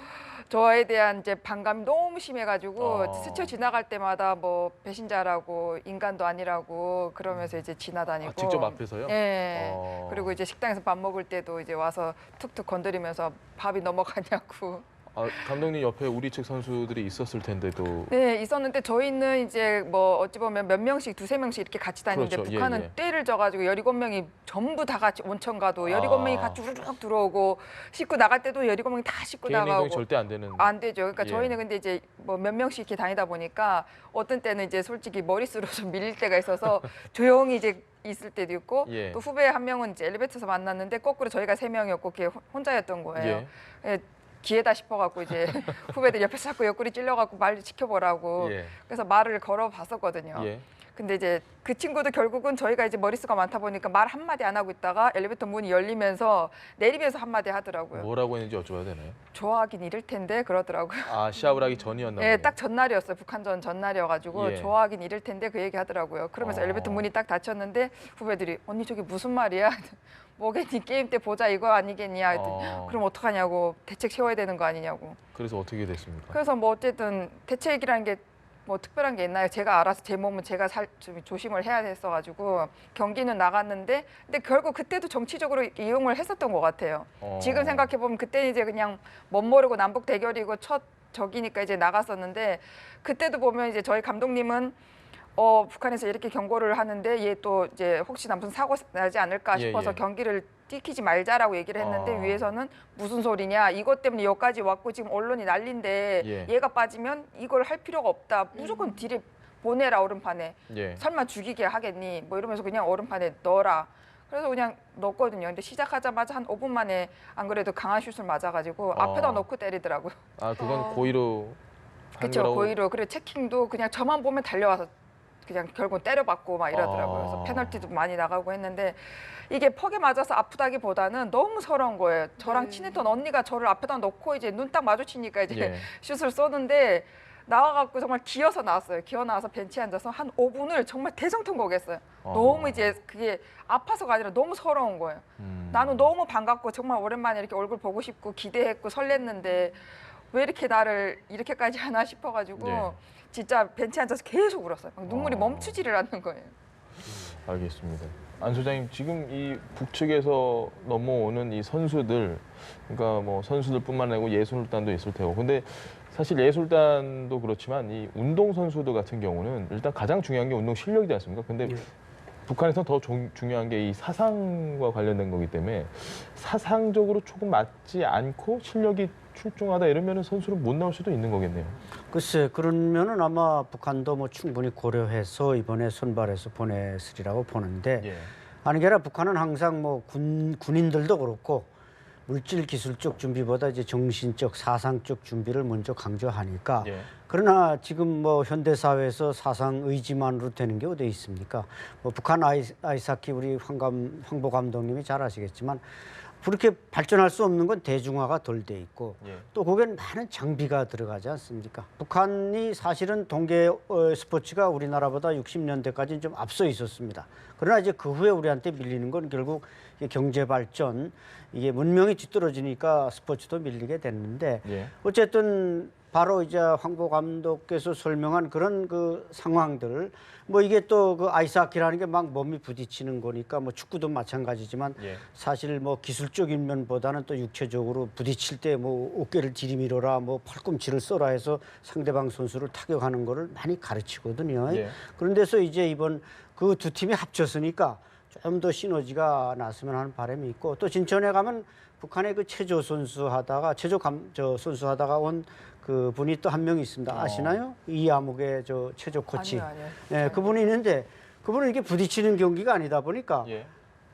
저에 대한 이제 반감이 너무 심해가지고 스쳐 지나갈 때마다 뭐 배신자라고 인간도 아니라고 그러면서 이제 지나다니고 직접 앞에서요? 예. 그리고 이제 식당에서 밥 먹을 때도 이제 와서 툭툭 건드리면서 밥이 넘어가냐고. 아, 감독님 옆에 우리 측 선수들이 있었을 텐데도 네, 있었는데 저희는 이제 뭐 어찌 보면 몇 명씩, 두세 명씩 이렇게 같이 다니는데 그렇죠. 예, 북한은 예. 떼를 져가지고 17명이 전부 다 같이 온천 가도 아. 17명이 같이 우르륵 들어오고 씻고 나갈 때도 17명이 다 씻고 개인 나가고. 행동이 절대 안 되는. 안 되죠. 그러니까 예. 저희는 근데 이제 뭐 몇 명씩 이렇게 다니다 보니까 어떤 때는 이제 솔직히 머릿수로 좀 밀릴 때가 있어서 조용히 이제 있을 때도 있고 예. 또 후배 한 명은 이제 엘리베이터에서 만났는데 거꾸로 저희가 3명이었고 걔 혼자였던 거예요. 예, 기회다 싶어갖고 이제 후배들 옆에서 자꾸 옆구리 찔려갖고 말 지켜보라고 예. 그래서 말을 걸어봤었거든요. 예. 근데 이제 그 친구도 결국은 저희가 이제 머릿수가 많다 보니까 말 한마디 안 하고 있다가 엘리베이터 문이 열리면서 내리면서 한마디 하더라고요. 뭐라고 했는지 여쭤봐도 되나요? 좋아하긴 이럴 텐데 그러더라고요. 아, 시합을 하기 전이었나 보네요. 예, 딱 전날이었어요. 북한전 전날이어가지고 예. 좋아하긴 이럴 텐데 그 얘기 하더라고요. 그러면서 엘리베이터 문이 딱 닫혔는데 후배들이 언니 저게 무슨 말이야? 뭐겠니? 게임 때 보자 이거 아니겠냐? 했더니 그럼 어떡하냐고 대책 세워야 되는 거 아니냐고. 그래서 어떻게 됐습니까? 그래서 뭐 어쨌든 대책이라는 게 뭐 특별한 게 있나요? 제가 알아서 제 몸은 제가 좀 조심을 해야 됐어가지고 경기는 나갔는데 근데 결국 그때도 정치적으로 이용을 했었던 것 같아요. 지금 생각해 보면 그때는 이제 그냥 멋모르고 남북 대결이고 첫 적이니까 이제 나갔었는데 그때도 보면 이제 저희 감독님은 북한에서 이렇게 경고를 하는데 얘 또 이제 혹시나 무슨 사고 나지 않을까 싶어서 예. 경기를 뛰키지 말자라고 얘기를 했는데 위에서는 무슨 소리냐 이것 때문에 여기까지 왔고 지금 언론이 난리인데 예. 얘가 빠지면 이걸 할 필요가 없다 무조건 딜에 보내라 얼음판에 예. 설마 죽이게 하겠니 뭐 이러면서 그냥 얼음판에 넣어라 그래서 그냥 넣었거든요. 근데 시작하자마자 한 5분 만에 안 그래도 강한 슛을 맞아가지고 앞에다 넣고 때리더라고요. 아, 그건 고의로 한 그렇죠. 거라고. 고의로 그리고 체킹도 그냥 저만 보면 달려와서 그냥 결국 때려받고 막 이러더라고요. 그래서 페널티도 많이 나가고 했는데 이게 퍽에 맞아서 아프다기보다는 너무 서러운 거예요. 저랑 친했던 언니가 저를 앞에다 놓고 이제 눈 딱 마주치니까 이제 예. 슛을 쏘는데 나와갖고 정말 기어서 나왔어요. 기어 나와서 벤치에 앉아서 한 5분을 정말 대성통곡했어요. 너무 이제 그게 아파서가 아니라 너무 서러운 거예요. 나는 너무 반갑고 정말 오랜만에 이렇게 얼굴 보고 싶고 기대했고 설렜는데 왜 이렇게 나를 이렇게까지 하나 싶어가지고 예. 진짜 벤치에 앉아서 계속 울었어요. 막 눈물이 멈추지를 않는 거예요. 알겠습니다. 안 소장님, 지금 이 북측에서 넘어오는 이 선수들, 그러니까 뭐 선수들뿐만 아니고 예술단도 있을 테고, 근데 사실 예술단도 그렇지만 이 운동 선수들 같은 경우는 일단 가장 중요한 게 운동 실력이지 않습니까? 근데 예. 북한에서는 더 중요한 게 이 사상과 관련된 거기 때문에 사상적으로 조금 맞지 않고 실력이 출중하다 이러면 선수는 못 나올 수도 있는 거겠네요. 글쎄, 그러면은 아마 북한도 뭐 충분히 고려해서 이번에 선발해서 보냈으리라고 보는데 예. 아니 게라 북한은 항상 뭐 군인들도 그렇고 물질 기술적 준비보다 이제 정신적 사상적 준비를 먼저 강조하니까 예. 그러나 지금 뭐 현대 사회에서 사상 의지만으로 되는 게 어디 있습니까? 뭐 북한 아이스하키 우리 황보 감독님이 잘 아시겠지만 그렇게 발전할 수 없는 건 대중화가 덜 돼 있고 예. 또 거기엔 많은 장비가 들어가지 않습니까? 북한이 사실은 동계 스포츠가 우리나라보다 60년대까지는 좀 앞서 있었습니다. 그러나 이제 그 후에 우리한테 밀리는 건 결국 경제 발전, 이게 문명이 뒤떨어지니까 스포츠도 밀리게 됐는데 예. 어쨌든 바로 이제 황보 감독께서 설명한 그런 그 상황들, 뭐 이게 또 그 아이스하키라는 게 막 몸이 부딪히는 거니까 뭐 축구도 마찬가지지만 예. 사실 뭐 기술적인 면보다는 또 육체적으로 부딪힐 때 뭐 어깨를 들이밀어라, 뭐 팔꿈치를 써라 해서 상대방 선수를 타격하는 거를 많이 가르치거든요. 예. 그런 데서 이제 이번 그 두 팀이 합쳤으니까 좀 더 시너지가 났으면 하는 바람이 있고 또 진천에 가면 북한의 그 체조 선수 하다가 선수 하다가 온 그 분이 또 한 명 있습니다. 아시나요? 이아묵의 저 체조 코치. 아니요. 예, 그분이 있는데 그분은 이게 부딪히는 경기가 아니다 보니까 예.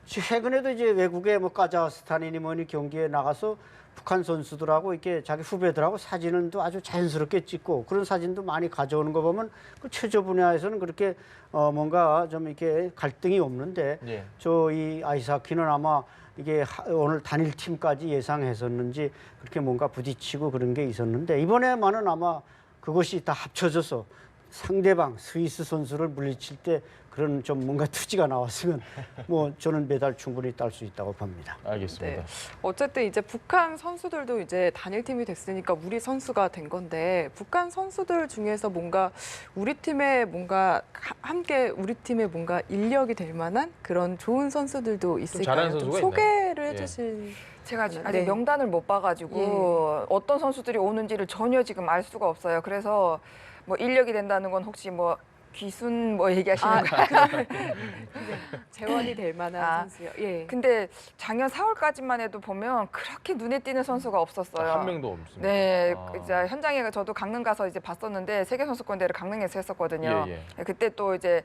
최근에도 이제 외국의 뭐 카자흐스탄이니 뭐니 경기에 나가서 북한 선수들하고 이렇게 자기 후배들하고 사진을 또 아주 자연스럽게 찍고 그런 사진도 많이 가져오는 거 보면 그 체조 분야에서는 그렇게 뭔가 좀 이렇게 갈등이 없는데 예. 저 이 아이스하키는 아마 이게 오늘 단일 팀까지 예상했었는지 그렇게 뭔가 부딪히고 그런 게 있었는데 이번에만은 아마 그것이 다 합쳐져서 상대방 스위스 선수를 물리칠 때 그런 좀 뭔가 투지가 나왔으면 뭐 저는 메달 충분히 딸 수 있다고 봅니다. 알겠습니다. 네. 어쨌든 이제 북한 선수들도 이제 단일팀이 됐으니까 우리 선수가 된 건데 북한 선수들 중에서 뭔가 우리 팀에 뭔가 함께 우리 팀에 뭔가 인력이 될 만한 그런 좋은 선수들도 있을까요? 잘하는 좀 선수가 소개를 있나요? 해주실. 제가 아직 네. 명단을 못 봐가지고 어떤 선수들이 오는지를 전혀 지금 알 수가 없어요. 그래서 뭐 인력이 된다는 건 혹시 뭐 귀순 뭐 얘기하시는 거예요? 재원이 될 만한 아. 선수요. 예. 근데 작년 4월까지만 해도 보면 그렇게 눈에 띄는 선수가 없었어요. 한 명도 없습니다. 네, 아. 이제 현장에 저도 강릉 가서 이제 봤었는데 세계 선수권대회를 강릉에서 했었거든요. 예. 그때 또 이제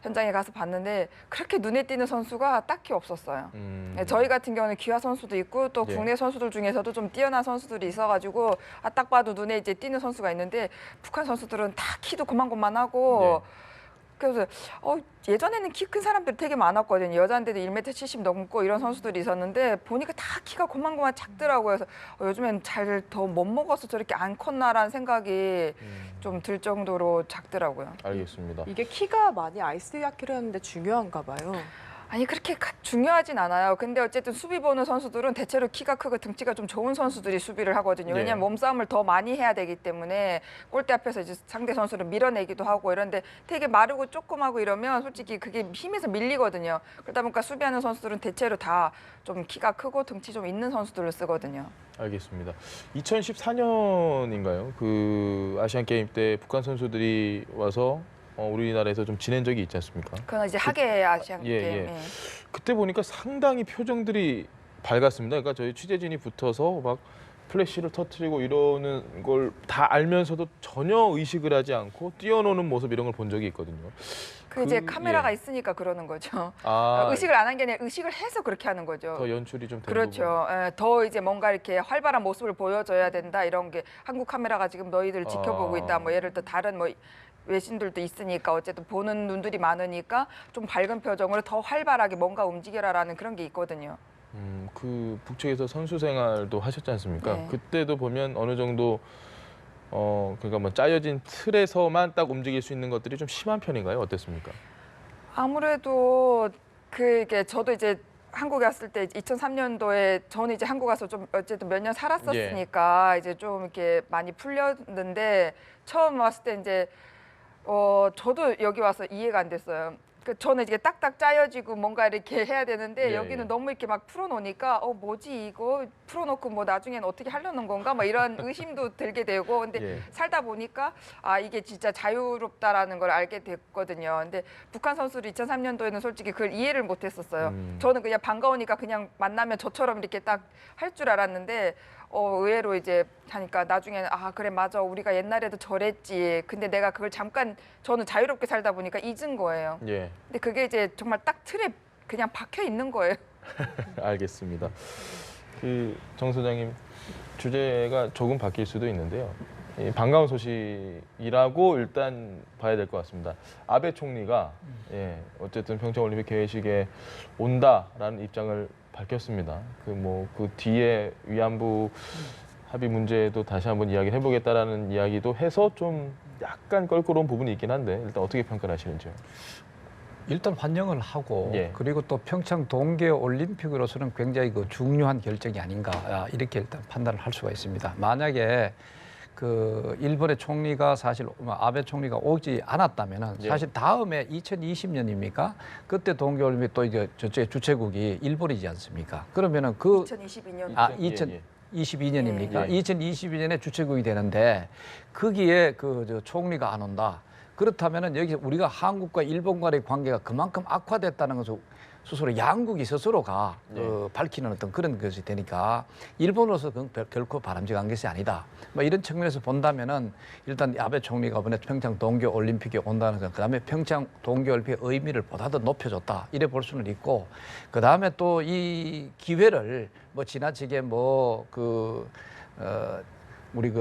현장에 가서 봤는데 그렇게 눈에 띄는 선수가 딱히 없었어요. 네, 저희 같은 경우는 기아 선수도 있고 또 예. 국내 선수들 중에서도 좀 뛰어난 선수들이 있어가지고 딱 봐도 눈에 이제 띄는 선수가 있는데 북한 선수들은 다 키도 고만고만하고 그래서 예전에는 키 큰 사람들이 되게 많았거든요. 여자인데도 1m 70 넘고 이런 선수들이 있었는데 보니까 다 키가 고만고만 작더라고요. 그래서 요즘엔 잘 더 못 먹어서 저렇게 안 컸나라는 생각이 좀 들 정도로 작더라고요. 알겠습니다. 이게 키가 많이 아이스 하키를 하는데 중요한가 봐요. 아니 그렇게 중요하진 않아요. 근데 어쨌든 수비 보는 선수들은 대체로 키가 크고 등치가 좀 좋은 선수들이 수비를 하거든요. 네. 왜냐하면 몸싸움을 더 많이 해야 되기 때문에 골대 앞에서 이제 상대 선수를 밀어내기도 하고 이런데 되게 마르고 조그마고 이러면 솔직히 그게 힘에서 밀리거든요. 그러다 보니까 수비하는 선수들은 대체로 다 좀 키가 크고 등치 좀 있는 선수들을 쓰거든요. 알겠습니다. 2014년인가요? 그 아시안 게임 때 북한 선수들이 와서 우리나라에서 좀 지낸 적이 있지 않습니까? 그건 이제 하계 아시안 예, 게임. 예. 그때 보니까 상당히 표정들이 밝았습니다. 그러니까 저희 취재진이 붙어서 막 플래시를 터트리고 이러는 걸 다 알면서도 전혀 의식을 하지 않고 뛰어노는 모습 이런 걸 본 적이 있거든요. 그 이제 그- 카메라가 예. 있으니까 그러는 거죠. 아, 의식을 안 한 게 아니라 의식을 해서 그렇게 하는 거죠. 더 연출이 좀 된 그렇죠. 예, 더 이제 뭔가 이렇게 활발한 모습을 보여줘야 된다 이런 게 한국 카메라가 지금 너희들 지켜보고 있다. 뭐 예를 들어 다른 뭐 외신들도 있으니까 어쨌든 보는 눈들이 많으니까 좀 밝은 표정으로 더 활발하게 뭔가 움직여라라는 그런 게 있거든요. 그 북측에서 선수 생활도 하셨지 않습니까? 네. 그때도 보면 어느 정도 그러니까 뭐 짜여진 틀에서만 딱 움직일 수 있는 것들이 좀 심한 편인가요? 어땠습니까? 아무래도 그게 저도 이제 한국에 왔을 때 2003년도에 저는 이제 한국 와서 좀 어쨌든 몇 년 살았었으니까 이제 좀 이렇게 많이 풀렸는데 처음 왔을 때 이제 저도 여기 와서 이해가 안 됐어요. 그 저는 이게 딱딱 짜여지고 뭔가 이렇게 해야 되는데 예, 여기는 예. 너무 이렇게 막 풀어놓으니까 뭐지 이거 풀어놓고 뭐 나중엔 어떻게 하려는 건가 막 이런 의심도 들게 되고 근데 예. 살다 보니까 이게 진짜 자유롭다라는 걸 알게 됐거든요. 근데 북한 선수들 2003년도에는 솔직히 그걸 이해를 못했었어요. 저는 그냥 반가우니까 그냥 만나면 저처럼 이렇게 딱 할 줄 알았는데 의외로 이제 하니까 나중에는 그래 맞아 우리가 옛날에도 저랬지. 근데 내가 그걸 잠깐 저는 자유롭게 살다 보니까 잊은 거예요. 예, 근데 그게 이제 정말 딱 틀에 그냥 박혀 있는 거예요. 알겠습니다. 정 소장님 주제가 조금 바뀔 수도 있는데요. 반가운 소식이라고 일단 봐야 될 것 같습니다. 아베 총리가 어쨌든 평창올림픽 개회식에 온다라는 입장을 밝혔습니다. 그 뒤에 위안부 합의 문제도 다시 한번 이야기를 해보겠다라는 이야기도 해서 좀 약간 껄끄러운 부분이 있긴 한데 일단 어떻게 평가를 하시는지요? 일단 환영을 하고 예. 그리고 또 평창 동계 올림픽으로서는 굉장히 중요한 결정이 아닌가 이렇게 일단 판단을 할 수가 있습니다. 만약에 일본의 총리가 사실 아베 총리가 오지 않았다면은 예. 사실 다음에 2020년입니까? 그때 동계 올림픽 또 이제 저쪽에 주최국이 일본이지 않습니까? 그러면은 2022년. 2022년입니까? 예, 예. 2022년에 주최국이 되는데 거기에 저 총리가 안 온다. 그렇다면은 여기서 우리가 한국과 일본 간의 관계가 그만큼 악화됐다는 것을 스스로 양국이 스스로가 밝히는 어떤 그런 것이 되니까 일본으로서 그건 결코 바람직한 것이 아니다. 뭐 이런 측면에서 본다면은 일단 아베 총리가 이번에 평창 동계 올림픽에 온다는 것, 그다음에 평창 동계 올림픽의 의미를 보다 더 높여줬다. 이래 볼 수는 있고, 그다음에 또 이 기회를 뭐 지나치게 우리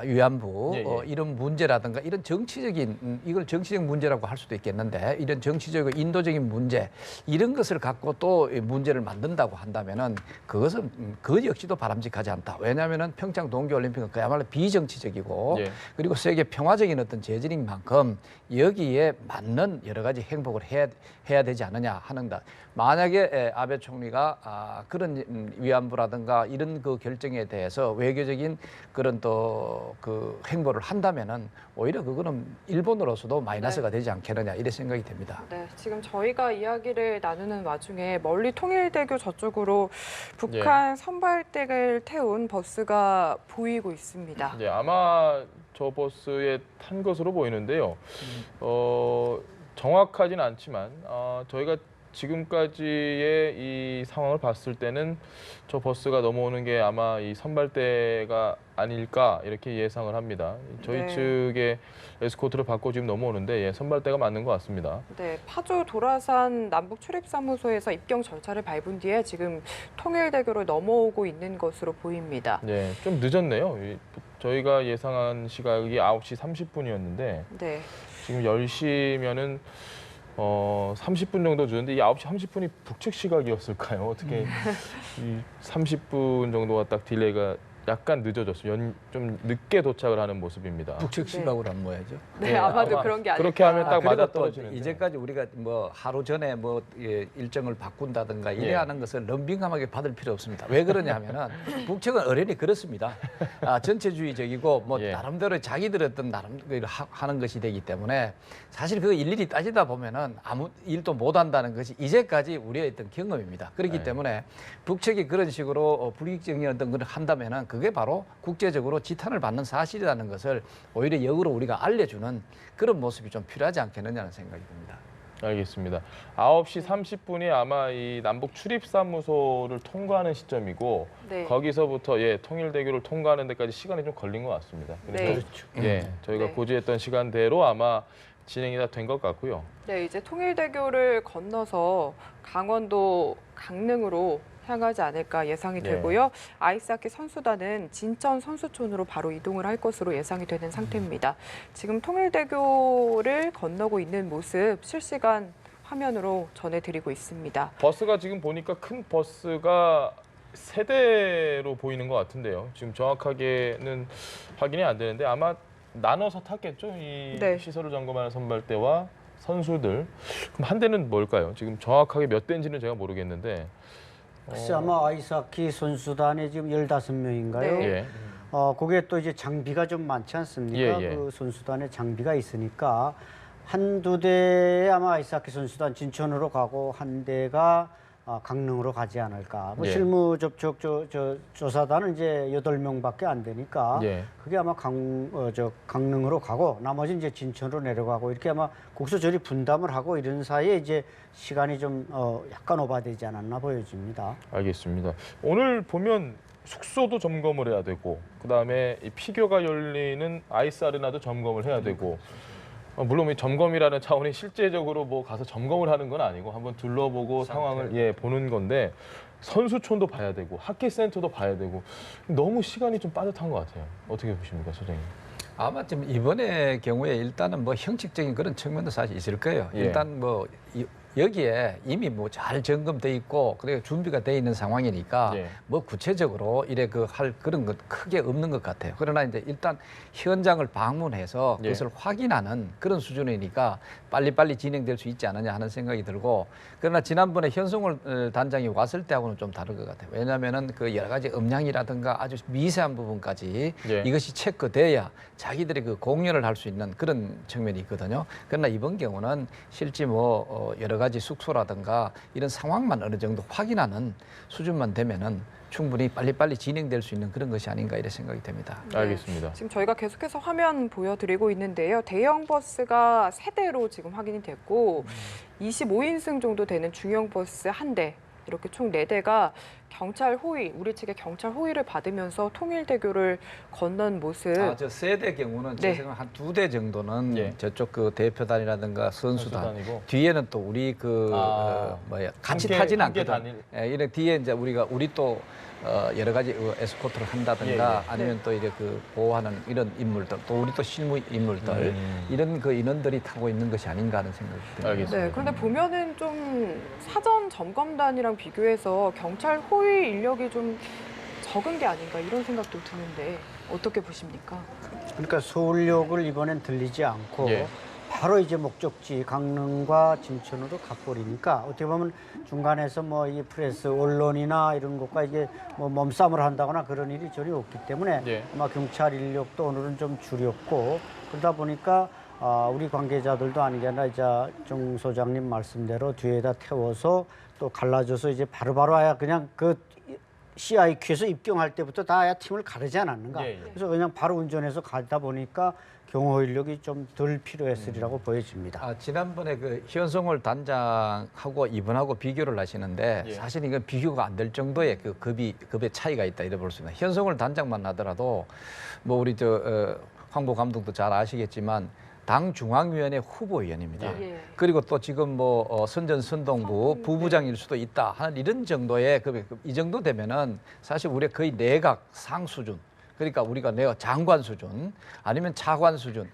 위안부 예, 예. 이런 문제라든가 이런 정치적인 이걸 정치적 문제라고 할 수도 있겠는데 이런 정치적 인도적인 문제 이런 것을 갖고 또 문제를 만든다고 한다면은 그것은 그 역시도 바람직하지 않다. 왜냐하면은 평창 동계올림픽은 그야말로 비정치적이고 예. 그리고 세계 평화적인 어떤 재질인 만큼 여기에 맞는 여러 가지 행복을 해야 되지 않느냐 하는다. 만약에 아베 총리가 그런 위안부라든가 이런 그 결정에 대해서 외교적인 그런 그런 또 그 행보를 한다면은 오히려 그거는 일본으로서도 마이너스가 되지 않겠느냐 이런 생각이 됩니다. 네, 지금 저희가 이야기를 나누는 와중에 멀리 통일대교 저쪽으로 북한 선발대를 태운 버스가 보이고 있습니다. 네, 아마 저 버스에 탄 것으로 보이는데요. 정확하진 않지만 저희가 지금까지의 이 상황을 봤을 때는 저 버스가 넘어오는 게 아마 이 선발대가 아닐까 이렇게 예상을 합니다. 저희 네. 측에 에스코트를 받고 지금 넘어오는데 예, 선발대가 맞는 것 같습니다. 네, 파주 도라산 남북 출입사무소에서 입경 절차를 밟은 뒤에 지금 통일대교로 넘어오고 있는 것으로 보입니다. 네, 좀 늦었네요. 저희가 예상한 시각이 9시 30분이었는데 네. 지금 10시면은 30분 정도 주는데 이 9시 30분이 북측 시각이었을까요? 어떻게 이 30분 정도가 딱 딜레이가 약간 늦어졌어요. 좀 늦게 도착을 하는 모습입니다. 북측 시각으로 하면 뭐야죠? 네, 네, 아마도 아마 그런 게 아닐까. 그렇게 하면 딱 그리고 맞아 또 떨어지는데. 이제까지 우리가 뭐 하루 전에 뭐 일정을 바꾼다든가 이래 예. 하는 것을 런빙함하게 받을 필요 없습니다. 왜 그러냐면은 북측은 어련히 그렇습니다. 전체주의적이고 뭐 예. 나름대로 자기들 어떤 나름 하는 것이 되기 때문에 사실 그 일일이 따지다 보면은 아무 일도 못 한다는 것이 이제까지 우리의 어떤 경험입니다. 그렇기 네. 때문에 북측이 그런 식으로 불이익적인 어떤 걸 한다면은 그게 바로 국제적으로 지탄을 받는 사실이라는 것을 오히려 역으로 우리가 알려주는 그런 모습이 좀 필요하지 않겠느냐는 생각이 듭니다. 알겠습니다. 9시 30분이 아마 이 남북 출입사무소를 통과하는 시점이고 네. 거기서부터 예, 통일대교를 통과하는 데까지 시간이 좀 걸린 것 같습니다. 그래서 네. 그렇죠. 예, 저희가 네. 고지했던 시간대로 아마 진행이 다 된 것 같고요. 네, 이제 통일대교를 건너서 강원도 강릉으로 향하지 않을까 예상이 네. 되고요. 아이스하키 선수단은 진천 선수촌으로 바로 이동을 할 것으로 예상이 되는 상태입니다. 지금 통일대교를 건너고 있는 모습 실시간 화면으로 전해드리고 있습니다. 버스가 지금 보니까 큰 버스가 세 대로 보이는 것 같은데요. 지금 정확하게는 확인이 안 되는데 아마 나눠서 탔겠죠. 이 네. 시설을 점검하는 선발대와 선수들. 그럼 한 대는 뭘까요? 지금 정확하게 몇 대인지는 제가 모르겠는데. 글쎄 아마 아이스하키 선수단에 지금 15명인가요? 네. 예. 거기에 또 이제 장비가 좀 많지 않습니까? 예, 예. 그 선수단에 장비가 있으니까 한두 대 아마 아이스하키 선수단 진천으로 가고 한 대가 강릉으로 가지 않을까. 뭐 예. 실무 접촉 조사단은 이제 8명밖에 안 되니까 예. 그게 아마 강릉으로 가고 나머지 이제 진천으로 내려가고 이렇게 아마 국수저리 분담을 하고 이런 사이에 이제 시간이 좀 약간 오버되지 않았나 보여집니다. 알겠습니다. 오늘 보면 숙소도 점검을 해야 되고 그다음에 이 피겨가 열리는 아이스 아레나도 점검을 해야 되고 물론 이 점검이라는 차원이 실제적으로 뭐 가서 점검을 하는 건 아니고 한번 둘러보고 상황을 보는 건데 선수촌도 봐야 되고 하키센터도 봐야 되고 너무 시간이 좀 빠듯한 것 같아요. 어떻게 보십니까, 소장님? 아마 좀 이번의 경우에 일단은 뭐 형식적인 그런 측면도 사실 있을 거예요. 예. 일단 뭐 여기에 이미 뭐 잘 점검돼 있고 그리고 준비가 돼 있는 상황이니까 예. 뭐 구체적으로 이래 그 할 그런 것 크게 없는 것 같아요. 그러나 이제 일단 현장을 방문해서 예. 그것을 확인하는 그런 수준이니까 빨리빨리 진행될 수 있지 않느냐 하는 생각이 들고 그러나 지난번에 현송월 단장이 왔을 때하고는 좀 다른 것 같아요. 왜냐하면은 그 여러 가지 음량이라든가 아주 미세한 부분까지 예. 이것이 체크돼야 자기들이 그 공연을 할 수 있는 그런 측면이 있거든요. 그러나 이번 경우는 실제 뭐 여러 가지 숙소라든가 이런 상황만 어느 정도 확인하는 수준만 되면은 충분히 빨리빨리 진행될 수 있는 그런 것이 아닌가 이런 생각이 됩니다. 네. 알겠습니다. 지금 저희가 계속해서 화면 보여드리고 있는데요. 대형 버스가 3대로 지금 확인이 됐고 25인승 정도 되는 중형 버스 1대 이렇게 총 4대가 경찰 호위, 우리 측의 경찰 호위를 받으면서 통일대교를 건넌 모습. 저 세대 경우는 네. 제 생각 한 2대 정도는 예. 저쪽 그 대표단이라든가 선수단 선수단이고. 뒤에는 또 우리 그 같이 타진 함께 않거든. 다닐. 예, 이런 뒤에 이제 우리 또 여러 가지 에스코트를 한다든가 예, 예. 아니면 또 이제 그 보호하는 이런 인물들 또 우리 또 실무 인물들 이런 그 인원들이 타고 있는 것이 아닌가 하는 생각이 듭니다. 알겠습니다. 네, 그런데 보면은 좀 사전 점검단이랑 비교해서 경찰 호위 인력이 좀 적은 게 아닌가 이런 생각도 드는데 어떻게 보십니까? 그러니까 서울역을 이번엔 들리지 않고 예. 바로 이제 목적지 강릉과 진천으로 가버리니까 어떻게 보면 중간에서 뭐 이 프레스 언론이나 이런 것과 이게 뭐 몸싸움을 한다거나 그런 일이 전혀 없기 때문에 예. 아마 경찰 인력도 오늘은 좀 줄였고 그러다 보니까 우리 관계자들도 아닌 게 아니라 이제 정 소장님 말씀대로 뒤에다 태워서 또 갈라져서 이제 바로바로 아야 그냥 그 CIQ에서 입경할 때부터 다 아야 팀을 가르지 않았는가. 예, 예. 그래서 그냥 바로 운전해서 가다 보니까 경호 인력이 좀 덜 필요했으리라고 보여집니다. 지난번에 그 현성월 단장하고 이번하고 비교를 하시는데 예. 사실 이건 비교가 안 될 정도의 그 급의 차이가 있다 이래 볼 수 있습니다. 현성월 단장만 하더라도 뭐 우리 황보 감독도 잘 아시겠지만 당 중앙위원회 후보위원입니다. 예. 그리고 또 지금 뭐 선전선동부 부부장일 수도 있다 하는 이런 정도의 이 정도 되면은 사실 우리가 거의 내각 상 수준. 그러니까 우리가 내가 장관 수준 아니면 차관 수준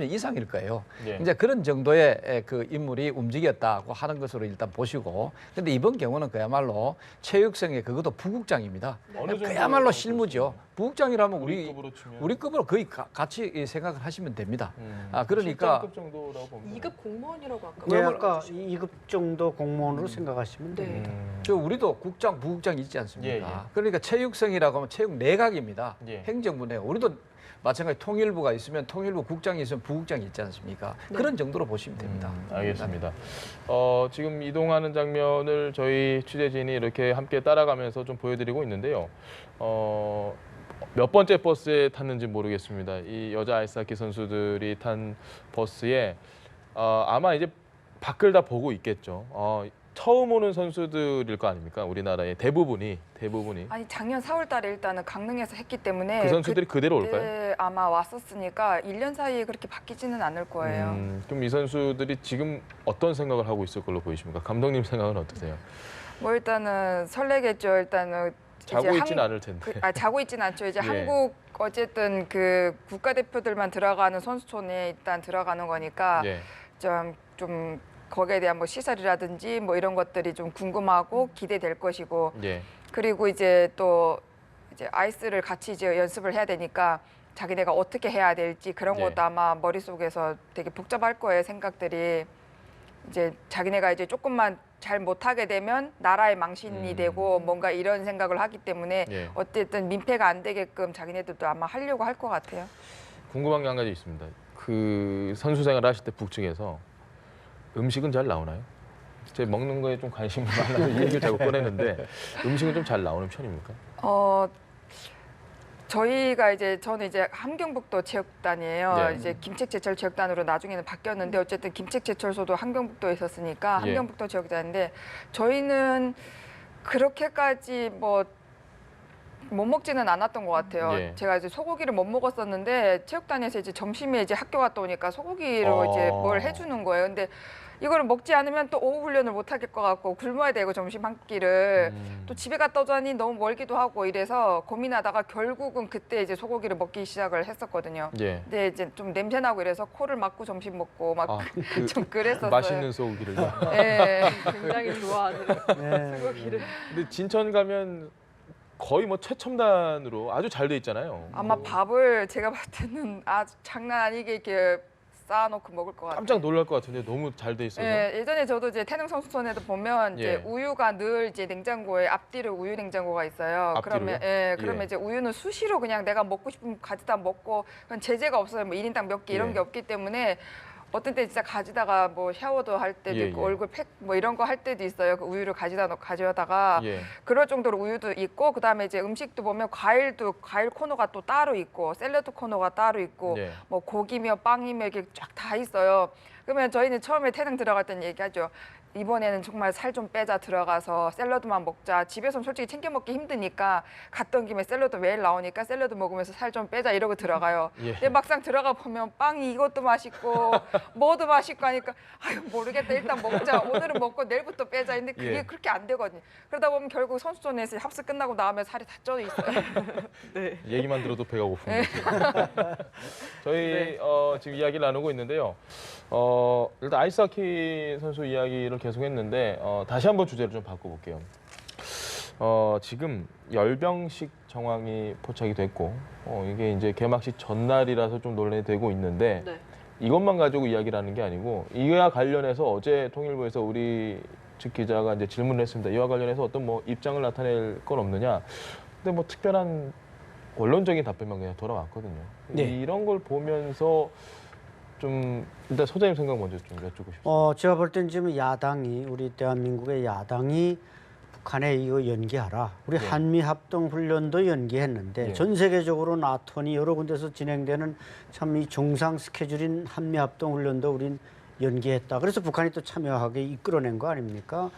이상일 거예요. 예. 이제 그런 정도의 그 인물이 움직였다고 하는 것으로 일단 보시고, 근데 이번 경우는 그야말로 체육성의 그것도 부국장입니다. 어느 정도 그야말로 실무죠. 부국장이라면 우리급으로 치면 우리급으로 거의 같이 생각을 하시면 됩니다. 그러니까 실장급 정도라고 봅니다. 2급 공무원이라고 아까 네, 아까 2급 정도 공무원으로 생각하시면 네. 됩니다. 우리도 국장, 부국장 있지 않습니까? 예, 예. 그러니까 체육성이라고 하면 체육 내각입니다. 예. 행정부 내각. 우리도 마찬가지 통일부가 있으면 통일부 국장이 있으면 부국장이 있지 않습니까? 그런 정도로 보시면 됩니다. 알겠습니다. 지금 이동하는 장면을 저희 취재진이 이렇게 함께 따라가면서 좀 보여드리고 있는데요. 몇 번째 버스에 탔는지 모르겠습니다. 이 여자 아이스하키 선수들이 탄 버스에 아마 이제 밖을 다 보고 있겠죠. 처음 오는 선수들일 거 아닙니까? 우리나라의 대부분이. 아니 작년 4월달에 일단은 강릉에서 했기 때문에 그 선수들이 그대로 올까요? 그때 아마 왔었으니까 1년 사이에 그렇게 바뀌지는 않을 거예요. 그럼 이 선수들이 지금 어떤 생각을 하고 있을 걸로 보이십니까? 감독님 생각은 어떠세요? 뭐 일단은 설레겠죠. 일단은 자고 이제 있지는 않을 텐데. 자고 있지는 않죠. 이제 예. 한국 어쨌든 그 국가대표들만 들어가는 선수촌에 일단 들어가는 거니까 예. 좀 거기에 대한 뭐 시설이라든지 뭐 이런 것들이 좀 궁금하고 기대될 것이고 예. 그리고 이제 또 이제 아이스를 같이 이제 연습을 해야 되니까 자기네가 어떻게 해야 될지 그런 예. 것도 아마 머릿속에서 되게 복잡할 거예요. 생각들이 이제 자기네가 이제 조금만 잘 못하게 되면 나라의 망신이 되고 뭔가 이런 생각을 하기 때문에 예. 어쨌든 민폐가 안 되게끔 자기네들도 아마 하려고 할 것 같아요. 궁금한 게 한 가지 있습니다. 그 선수 생활 하실 때 북측에서 음식은 잘 나오나요? 제 먹는 거에 좀 관심이 많아서 이 얘기를 자꾸 꺼내는데 음식은 좀 잘 나오는 편입니까? 저는 이제 함경북도 체육단이에요. 네. 이제 김책제철 체육단으로 나중에는 바뀌었는데 어쨌든 김책제철소도 함경북도에 있었으니까 예. 함경북도 체육단인데 저희는 그렇게까지 뭐 못 먹지는 않았던 것 같아요. 예. 제가 이제 소고기를 못 먹었었는데 체육단에서 이제 점심에 이제 학교 갔다 오니까 소고기로 이제 뭘 해주는 거예요. 근데 이거를 먹지 않으면 또 오후 훈련을 못 하겠 것 같고 굶어야 되고 점심 한 끼를 또 집에 갔다 오자니 너무 멀기도 하고 이래서 고민하다가 결국은 그때 이제 소고기를 먹기 시작을 했었거든요. 예. 근데 이제 좀 냄새 나고 이래서 코를 막고 점심 먹고 막 좀 그랬었어요. 맛있는 소고기를. 네. 굉장히 좋아하는 네. 소고기를. 근데 진천 가면 거의 뭐 최첨단으로 아주 잘 돼 있잖아요. 아마 밥을 제가 봤을 때는 아주 장난 아니게 이렇게 쌓아놓고 먹을 것 같아요. 깜짝 놀랄 것 같은데 너무 잘 돼 있어서. 예, 예전에 저도 이제 태릉 선수촌에도 보면 이제 예. 우유가 늘 이제 냉장고에 앞뒤로 우유 냉장고가 있어요. 앞뒤로요? 그러면 예. 이제 우유는 수시로 그냥 내가 먹고 싶으면 가져다 먹고 그건 제재가 없어요. 뭐 1인당 몇 개 이런 예. 게 없기 때문에 어떤 때 진짜 가지다가 뭐 샤워도 할 때도 예, 있고 예. 얼굴 팩 뭐 이런 거 할 때도 있어요. 그 우유를 가져다가 예. 그럴 정도로 우유도 있고 그다음에 이제 음식도 보면 과일 코너가 또 따로 있고 샐러드 코너가 따로 있고 예. 뭐 고기며 빵이며 이게 쫙 다 있어요. 그러면 저희는 처음에 태릉 들어갈 때는 얘기하죠. 이번에는 정말 살 좀 빼자 들어가서 샐러드만 먹자. 집에서는 솔직히 챙겨 먹기 힘드니까 갔던 김에 샐러드 매일 나오니까 샐러드 먹으면서 살 좀 빼자 이러고 들어가요. 예. 근데 막상 들어가 보면 빵이 이것도 맛있고 뭐도 맛있고 하니까 아유 모르겠다 일단 먹자. 오늘은 먹고 내일부터 빼자. 근데 그게 예. 그렇게 안 되거든요. 그러다 보면 결국 선수촌에서 합숙 끝나고 나오면 살이 다 쪄 있어요. 네. 얘기만 들어도 배가 고픕니다. 저희 지금 이야기를 나누고 있는데요. 일단 아이스하키 선수 이야기를 계속했는데 다시 한번 주제를 좀 바꿔볼게요. 지금 열병식 정황이 포착이 됐고 이게 이제 개막식 전날이라서 좀 논란이 되고 있는데 네. 이것만 가지고 이야기를 하는 게 아니고 이와 관련해서 어제 통일부에서 우리 측 기자가 이제 질문을 했습니다. 이와 관련해서 어떤 뭐 입장을 나타낼 건 없느냐. 근데 뭐 특별한 원론적인 답변만 그냥 돌아왔거든요. 네. 이런 걸 보면서 좀 일단 소장님 생각 먼저 좀 여쭙고 싶습니다. 제가 볼 땐 지금 야당이 우리 대한민국의 야당이 북한에 이거 연기하라. 우리 네. 한미 합동 훈련도 연기했는데 네. 전 세계적으로 나토니 여러 군데서 진행되는 참 이 정상 스케줄인 한미 합동 훈련도 우린 연기했다. 그래서 북한이 또 참여하게 이끌어낸 거 아닙니까?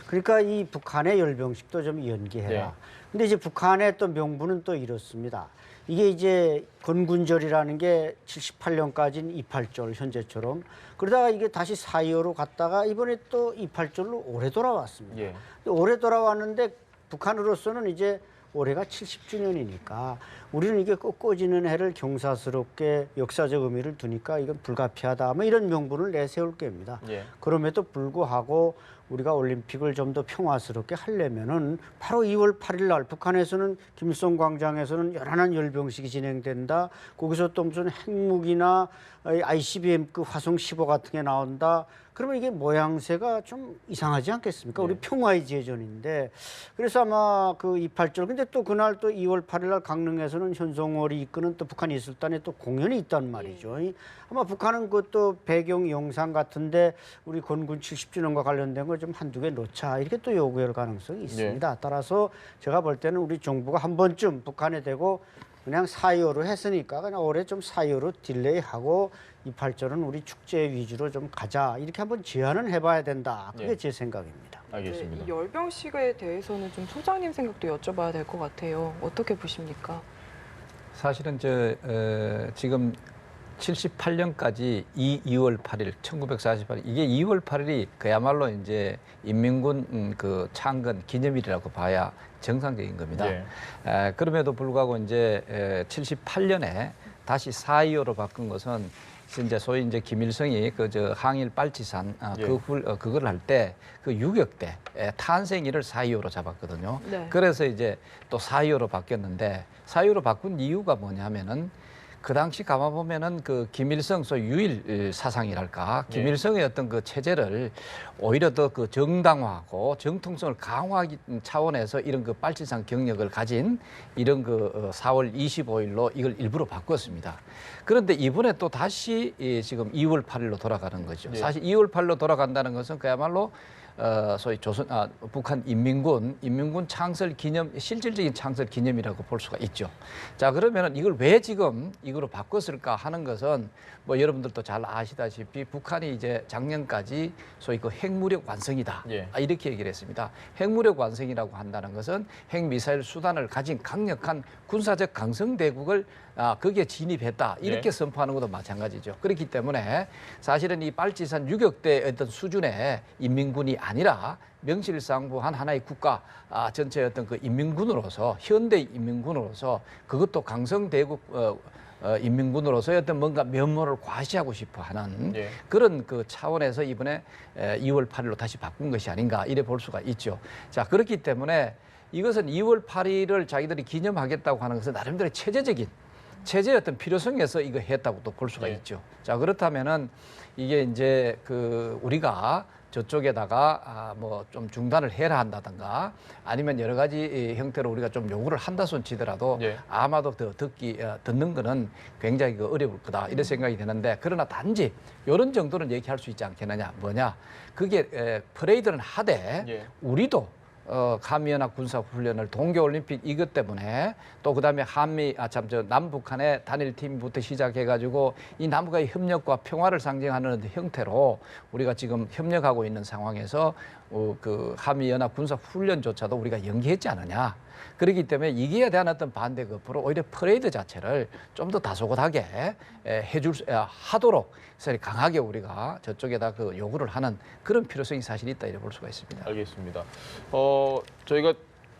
그러니까 이 북한의 열병식도 좀 연기해라. 네. 근데 이제 북한의 또 명분은 또 이렇습니다. 이게 이제 건군절이라는 게 78년까지는 28절 현재처럼 그러다가 이게 다시 4.25로 갔다가 이번에 또 28절로 올해 돌아왔습니다. 예. 올해 돌아왔는데 북한으로서는 이제 올해가 70주년이니까 우리는 이게 꺾어지는 해를 경사스럽게 역사적 의미를 두니까 이건 불가피하다. 뭐 이런 명분을 내세울 겁니다. 예. 그럼에도 불구하고 우리가 올림픽을 좀 더 평화스럽게 하려면은 바로 2월 8일 날 북한에서는 김일성 광장에서는 연안한 열병식이 진행된다. 거기서 또 무슨 핵무기나 ICBM급 화성 15 같은 게 나온다. 그러면 이게 모양새가 좀 이상하지 않겠습니까? 우리 평화의 제전인데 그래서 아마 그 28절 근데 또 그날 또 2월 8일 날 강릉에서는 현송월이 이끄는 또 북한 예술단의 또 공연이 있단 말이죠. 아마 북한은 그것도 배경 영상 같은데 우리 건군 70주년과 관련된 걸 좀 한두 개 넣자 이렇게 또 요구할 가능성이 있습니다. 따라서 제가 볼 때는 우리 정부가 한 번쯤 북한에 대고 그냥 4.25로 했으니까 그냥 올해 좀 4.25로 딜레이하고 28절은 우리 축제 위주로 좀 가자 이렇게 한번 제안은 해봐야 된다. 그게 예. 제 생각입니다. 알겠습니다. 이 열병식에 대해서는 좀 소장님 생각도 여쭤봐야 될 것 같아요. 어떻게 보십니까? 사실은 지금 78년까지 2월 8일, 1948일 이게 2월 8일이 그야말로 이제 인민군 그 창건 기념일이라고 봐야 정상적인 겁니다. 예. 그럼에도 불구하고 이제 78년에 다시 4.25로 바꾼 것은 이제 소위 이제 김일성이 그 항일 빨치산 예. 그걸 할 때 그 유격대 탄생일을 4.25로 잡았거든요. 네. 그래서 이제 또 4.25로 바뀌었는데 4.25로 바꾼 이유가 뭐냐면은 그 당시 가만 보면은 그 김일성 소위 유일 사상이랄까 김일성의 어떤 그 체제를 오히려 더 그 정당화하고 정통성을 강화하기 차원에서 이런 그 빨치산 경력을 가진 이런 그 4월 25일로 이걸 일부러 바꿨습니다. 그런데 이번에 또 다시 지금 2월 8일로 돌아가는 거죠. 네. 사실 2월 8일로 돌아간다는 것은 그야말로 소위 북한 인민군 창설 기념 실질적인 창설 기념이라고 볼 수가 있죠. 자 그러면은 이걸 왜 지금 이거로 바꿨을까 하는 것은 뭐 여러분들도 잘 아시다시피 북한이 이제 작년까지 소위 그 핵무력 완성이다 예. 이렇게 얘기를 했습니다. 핵무력 완성이라고 한다는 것은 핵미사일 수단을 가진 강력한 군사적 강성 대국을 거기에 진입했다 이렇게 예. 선포하는 것도 마찬가지죠. 그렇기 때문에 사실은 이 빨치산 유격대의 어떤 수준의 인민군이 아니라 명실상부한 하나의 국가 전체의 어떤 그 인민군으로서 현대 인민군으로서 그것도 강성대국 인민군으로서의 어떤 뭔가 면모를 과시하고 싶어하는 예. 그런 그 차원에서 이번에 2월 8일로 다시 바꾼 것이 아닌가 이래 볼 수가 있죠. 자 그렇기 때문에 이것은 2월 8일을 자기들이 기념하겠다고 하는 것은 나름대로 체제의 어떤 필요성에서 이거 했다고 또 볼 수가 네. 있죠. 자 그렇다면은 이게 이제 그 우리가 저쪽에다가 뭐 좀 중단을 해라 한다든가 아니면 여러 가지 형태로 우리가 좀 요구를 한다 손 치더라도 예. 아마도 더 듣는 거는 굉장히 어려울 거다 이런 생각이 드는데 그러나 단지 이런 정도는 얘기할 수 있지 않겠느냐 뭐냐 그게 퍼레이드는 하되 예. 우리도 한미연합 군사훈련을 동계올림픽 이것 때문에 또 그다음에 남북한의 단일팀부터 시작해가지고 이 남북의 협력과 평화를 상징하는 형태로 우리가 지금 협력하고 있는 상황에서 그 한미연합 군사훈련조차도 우리가 연기했지 않느냐. 그렇기 때문에 이기에 대한 어떤 반대 거부로 오히려 퍼레이드 자체를 좀 더 다소곳하게 하도록 강하게 우리가 저쪽에다 그 요구를 하는 그런 필요성이 사실 있다 이래 볼 수가 있습니다. 알겠습니다. 저희가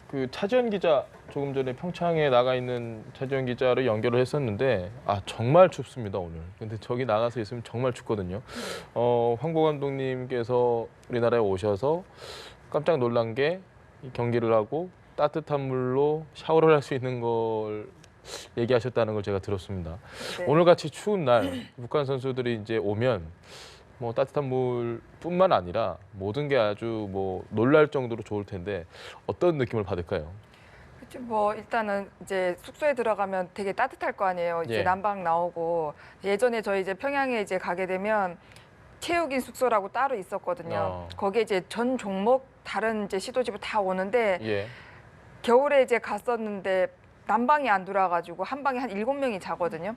그 차지현 기자 조금 전에 평창에 나가 있는 차지현 기자를 연결을 했었는데 정말 춥습니다 오늘. 근데 저기 나가서 있으면 정말 춥거든요. 황보 감독님께서 우리나라에 오셔서 깜짝 놀란 게 이 경기를 하고 따뜻한 물로 샤워를 할 수 있는 걸 얘기하셨다는 걸 제가 들었습니다. 네. 오늘 같이 추운 날 북한 선수들이 이제 오면 뭐 따뜻한 물뿐만 아니라 모든 게 아주 뭐 놀랄 정도로 좋을 텐데 어떤 느낌을 받을까요? 그치, 뭐 일단은 이제 숙소에 들어가면 되게 따뜻할 거 아니에요. 이제 예. 난방 나오고 예전에 저희 이제 평양에 이제 가게 되면 체육인 숙소라고 따로 있었거든요. 거기에 이제 전 종목 다른 이제 시도집을 다 오는데 예. 겨울에 이제 갔었는데 난방이 안 돌아가지고 한 방에 한 7명이 자거든요.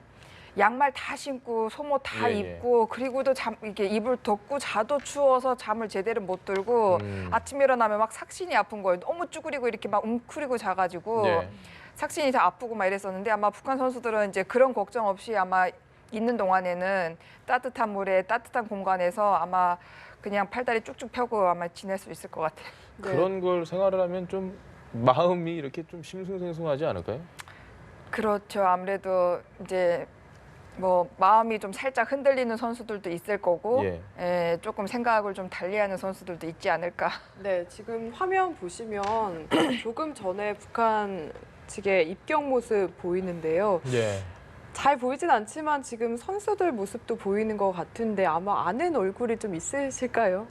양말 다 신고 소모 다 예, 예. 입고 그리고도 이렇게 이불 덮고 자도 추워서 잠을 제대로 못 들고 아침에 일어나면 막 삭신이 아픈 거예요. 너무 쭈그리고 이렇게 막 웅크리고 자가지고 예. 삭신이 다 아프고 막 이랬었는데 아마 북한 선수들은 이제 그런 걱정 없이 아마 있는 동안에는 따뜻한 물에 따뜻한 공간에서 아마 그냥 팔다리 쭉쭉 펴고 아마 지낼 수 있을 것 같아요. 네. 그런 걸 생활을 하면 좀 마음이 이렇게 좀 싱숭생숭하지 않을까요? 그렇죠. 아무래도 이제 뭐 마음이 좀 살짝 흔들리는 선수들도 있을 거고 예. 예, 조금 생각을 좀 달리하는 선수들도 있지 않을까. 네, 지금 화면 보시면 조금 전에 북한 측의 입경 모습 보이는데요. 예. 잘 보이진 않지만 지금 선수들 모습도 보이는 것 같은데 아마 아는 얼굴이 좀 있으실까요?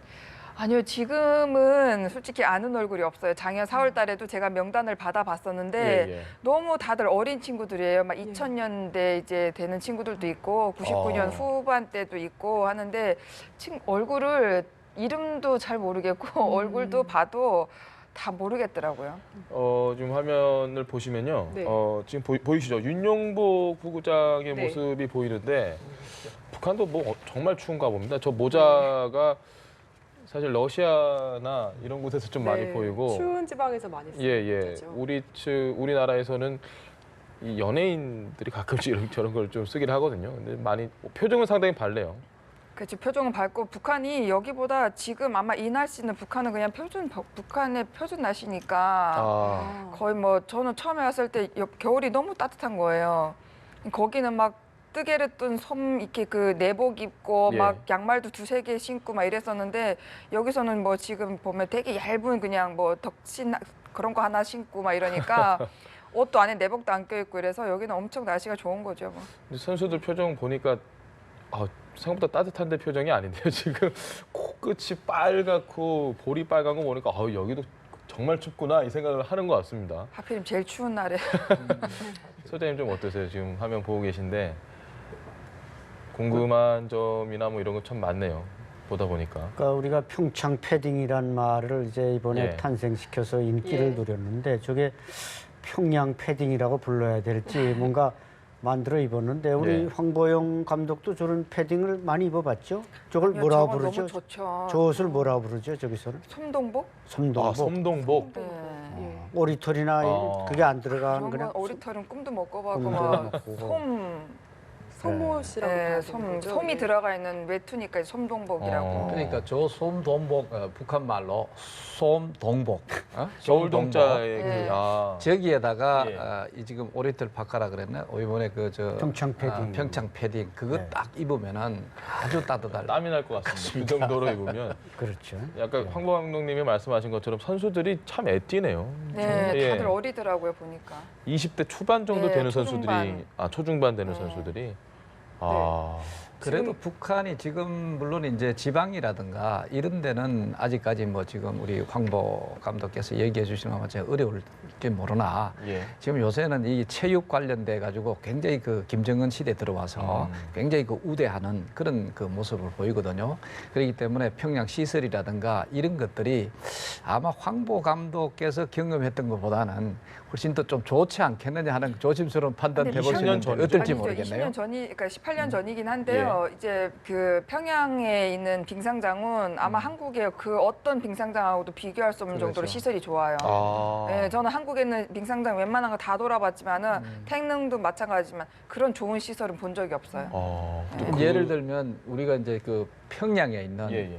아니요, 지금은 솔직히 아는 얼굴이 없어요. 작년 4월 달에도 제가 명단을 받아봤었는데 예, 예. 너무 다들 어린 친구들이에요. 막 2000년대 이제 되는 친구들도 있고 99년 후반 때도 있고 하는데 얼굴을 이름도 잘 모르겠고 얼굴도 봐도 다 모르겠더라고요. 지금 화면을 보시면요. 네. 지금 보이시죠? 윤용복 부구장의 네. 모습이 보이는데 북한도 뭐 정말 추운가 봅니다. 저 모자가 사실 러시아나 이런 곳에서 좀 많이 네, 보이고 추운 지방에서 많이 쓰죠. 예. 우리나라에서는 이 연예인들이 가끔씩 저런 걸 좀 쓰긴 하거든요. 근데 많이 표정은 상당히 밝네요. 그렇지, 표정은 밝고 북한이 여기보다 지금 아마 이 날씨는 북한은 그냥 북한의 표준 날씨니까 거의 뭐 저는 처음에 왔을 때 겨울이 너무 따뜻한 거예요. 거기는 막 뜨개를 뜬 이렇게 그 내복 입고 예. 막 양말도 2-3개 신고 막 이랬었는데 여기서는 뭐 지금 보면 되게 얇은 그냥 뭐 덕신 그런 거 하나 신고 막 이러니까 옷도 안에 내복도 안 껴입고 이래서 여기는 엄청 날씨가 좋은 거죠. 뭐. 근데 선수들 표정 보니까 생각보다 따뜻한데 표정이 아닌데요. 지금 코끝이 빨갛고 볼이 빨간 거 보니까 여기도 정말 춥구나 이 생각을 하는 것 같습니다. 하필이면 제일 추운 날에. 소장님 좀 어떠세요? 지금 화면 보고 계신데 궁금한 점이나 뭐 이런 거 참 많네요. 보다 보니까. 그러니까 우리가 평창 패딩이란 말을 이제 이번에 예. 탄생시켜서 인기를 예. 누렸는데 저게 평양 패딩이라고 불러야 될지 뭔가 만들어 입었는데 우리 예. 황보영 감독도 저런 패딩을 많이 입어봤죠? 저걸 아니요, 뭐라고 저건 부르죠? 너무 좋죠. 저 옷을 뭐라고 부르죠? 저기서는 솜동복? 섬동복. 섬동복. 네. 예. 오리털이나 그게 안 들어간 그런 그냥 건 오리털은 꿈도 못 꿔보고 꿈도 막 못 솜, 속옷이라고 네, 하는 거죠? 솜이 예. 들어가 있는 외투니까 솜동복이라고. 그러니까 저 솜동복 북한 말로 솜동복. 겨울 솜동복. 동자의 네. 저기에다가 예. 이 지금 오리털 바카라 그랬나? 이번에 평창 패딩. 평창 패딩 그거 네. 딱 입으면은 아주 따뜻할. 땀이 날 것 같습니다. 그 정도로 입으면 그렇죠. 약간 황보 감독님이 말씀하신 것처럼 선수들이 참 애띠네요. 네, 예. 다들 어리더라고요 보니까. 20대 초반 정도 네, 되는 초중반. 선수들이 초중반 되는 네. 선수들이 그래도 북한이 지금 물론 이제 지방이라든가 이런 데는 아직까지 뭐 지금 우리 황보 감독께서 얘기해 주시는 것만 제가 어려울지 모르나 예. 지금 요새는 이 체육 관련돼 가지고 굉장히 그 김정은 시대 들어와서 굉장히 그 우대하는 그런 그 모습을 보이거든요. 그렇기 때문에 평양 시설이라든가 이런 것들이 아마 황보 감독께서 경험했던 것보다는 훨씬 더 좀 좋지 않겠느냐 하는 조심스러운 판단 근데 해볼 수 20년 있는데 전이죠. 어떨지 아니죠. 모르겠네요. 20년 전이, 그러니까 18년 전이긴 한데요. 이제 그 평양에 있는 빙상장은 아마 한국의 그 어떤 빙상장하고도 비교할 수 없는 정도로 그렇죠. 시설이 좋아요. 네, 저는 한국에 있는 빙상장 웬만한 거 다 돌아봤지만은 태릉도 마찬가지지만 그런 좋은 시설은 본 적이 없어요. 예를 들면 우리가 이제 그 평양에 있는 예.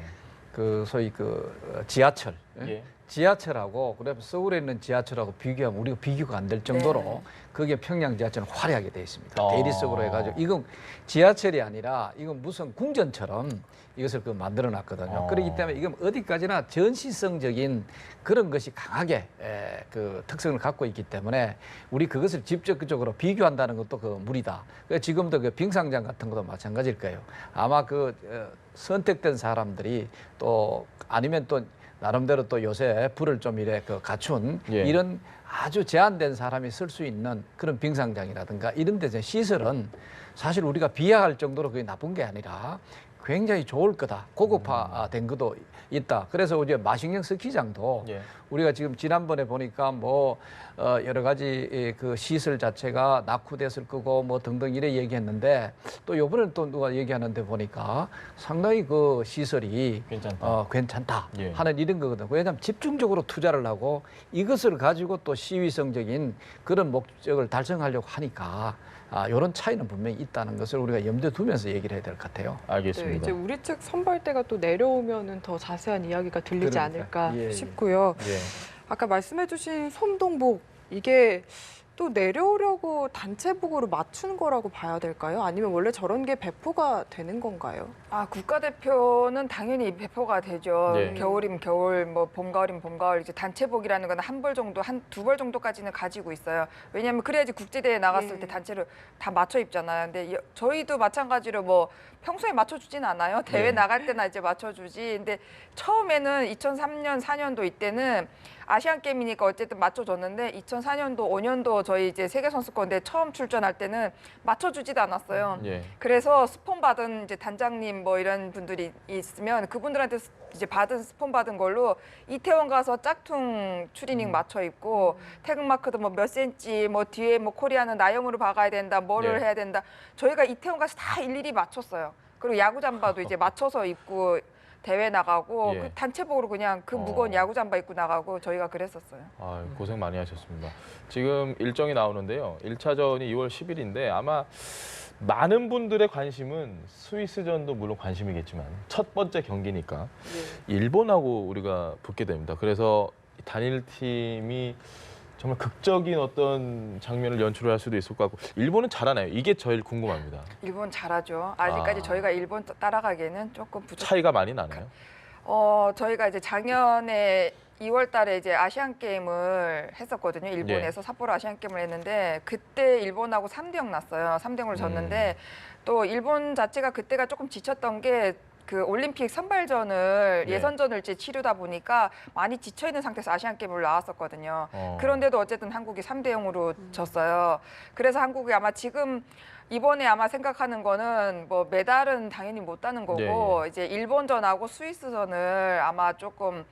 그 소위 그 지하철 예. 지하철하고 그다음에 서울에 있는 지하철하고 비교하면 우리가 비교가 안 될 정도로 네. 그게 평양 지하철은 화려하게 돼 있습니다. 어. 대리석으로 해가지고 이건 지하철이 아니라 이건 무슨 궁전처럼 이것을 그 만들어 놨거든요. 그렇기 때문에 이건 어디까지나 전시성적인 그런 것이 강하게 그 특성을 갖고 있기 때문에 우리 그것을 직접적으로 비교한다는 것도 그 무리다. 그러니까 지금도 그 빙상장 같은 것도 마찬가지일 거예요. 아마 그 선택된 사람들이 또 아니면 또 나름대로 또 요새 불을 좀 이래 그 갖춘 예. 이런 아주 제한된 사람이 쓸 수 있는 그런 빙상장이라든가 이런 데서 시설은 사실 우리가 비하할 정도로 그게 나쁜 게 아니라 굉장히 좋을 거다. 고급화된 것도 있다. 그래서 이제 마식령 스키장도 예. 우리가 지금 지난번에 보니까 뭐 여러 가지 그 시설 자체가 낙후됐을 거고 뭐 등등 이래 얘기했는데 또 요번에 또 누가 얘기하는데 보니까 상당히 그 시설이 괜찮다. 괜찮다 예. 하는 이런 거거든요. 왜냐하면 집중적으로 투자를 하고 이것을 가지고 또 시위성적인 그런 목적을 달성하려고 하니까 이런 차이는 분명히 있다는 것을 우리가 염두에 두면서 얘기를 해야 될 것 같아요. 네, 알겠습니다. 이제 우리 측 선발대가 또 내려오면은 더 자세한 이야기가 들리지 그러니까. 않을까 예, 예. 싶고요. 예. 아까 말씀해주신 솜동복 이게 또 내려오려고 단체복으로 맞춘 거라고 봐야 될까요? 아니면 원래 저런 게 배포가 되는 건가요? 아, 국가대표는 당연히 배포가 되죠. 네. 겨울이면 겨울, 뭐 봄, 가을이면 봄, 가을. 이제 단체복이라는 건 한 벌 정도, 두 벌 정도까지는 가지고 있어요. 왜냐하면 그래야지 국제대회 나갔을 네. 때 단체를 다 맞춰 입잖아요. 근데 저희도 마찬가지로 뭐 평소에 맞춰주진 않아요. 대회 네. 나갈 때나 이제 맞춰주지. 근데 처음에는 2003년, 4년도 이때는 아시안 게임이니까 어쨌든 맞춰줬는데 2004년도, 5년도 저희 이제 세계 선수권대 처음 출전할 때는 맞춰주지도 않았어요. 예. 그래서 스폰 받은 이제 단장님 뭐 이런 분들이 있으면 그분들한테 이제 받은 스폰 받은 걸로 이태원 가서 짝퉁 추리닝 맞춰 입고 태극마크도 뭐 몇 센치 뭐 뒤에 뭐 코리아는 나영으로 박아야 된다 뭐를 네. 해야 된다 저희가 이태원 가서 다 일일이 맞췄어요. 그리고 야구 잠바도 이제 맞춰서 입고 대회 나가고 예. 그 단체복으로 그냥 그 무거운 야구 잠바 입고 나가고 저희가 그랬었어요. 아, 고생 많이 하셨습니다. 지금 일정이 나오는데요. 1차전이 2월 10일인데 아마 많은 분들의 관심은 스위스전도 물론 관심이겠지만 첫 번째 경기니까 일본하고 우리가 붙게 됩니다. 그래서 단일팀이 정말 극적인 어떤 장면을 연출할 수도 있을 것 같고 일본은 잘하나요? 이게 제일 궁금합니다. 일본 잘하죠. 아직까지 아. 저희가 일본 따라가기에는 조금 부족. 차이가 많이 나나요? 저희가 이제 작년에 2월 달에 이제 아시안 게임을 했었거든요. 일본에서 삿포로 아시안 게임을 했는데 그때 일본하고 3대0 났어요. 3대0으로 졌는데 또 일본 자체가 그때가 조금 지쳤던 게 그 올림픽 선발전을 네. 예선전을 이제 치르다 보니까 많이 지쳐 있는 상태에서 아시안 게임을 나왔었거든요. 어. 그런데도 어쨌든 한국이 3대0으로 졌어요. 그래서 한국이 아마 지금 이번에 아마 생각하는 거는 뭐 메달은 당연히 못 따는 거고 네, 이제 일본전하고 스위스전을 아마 조금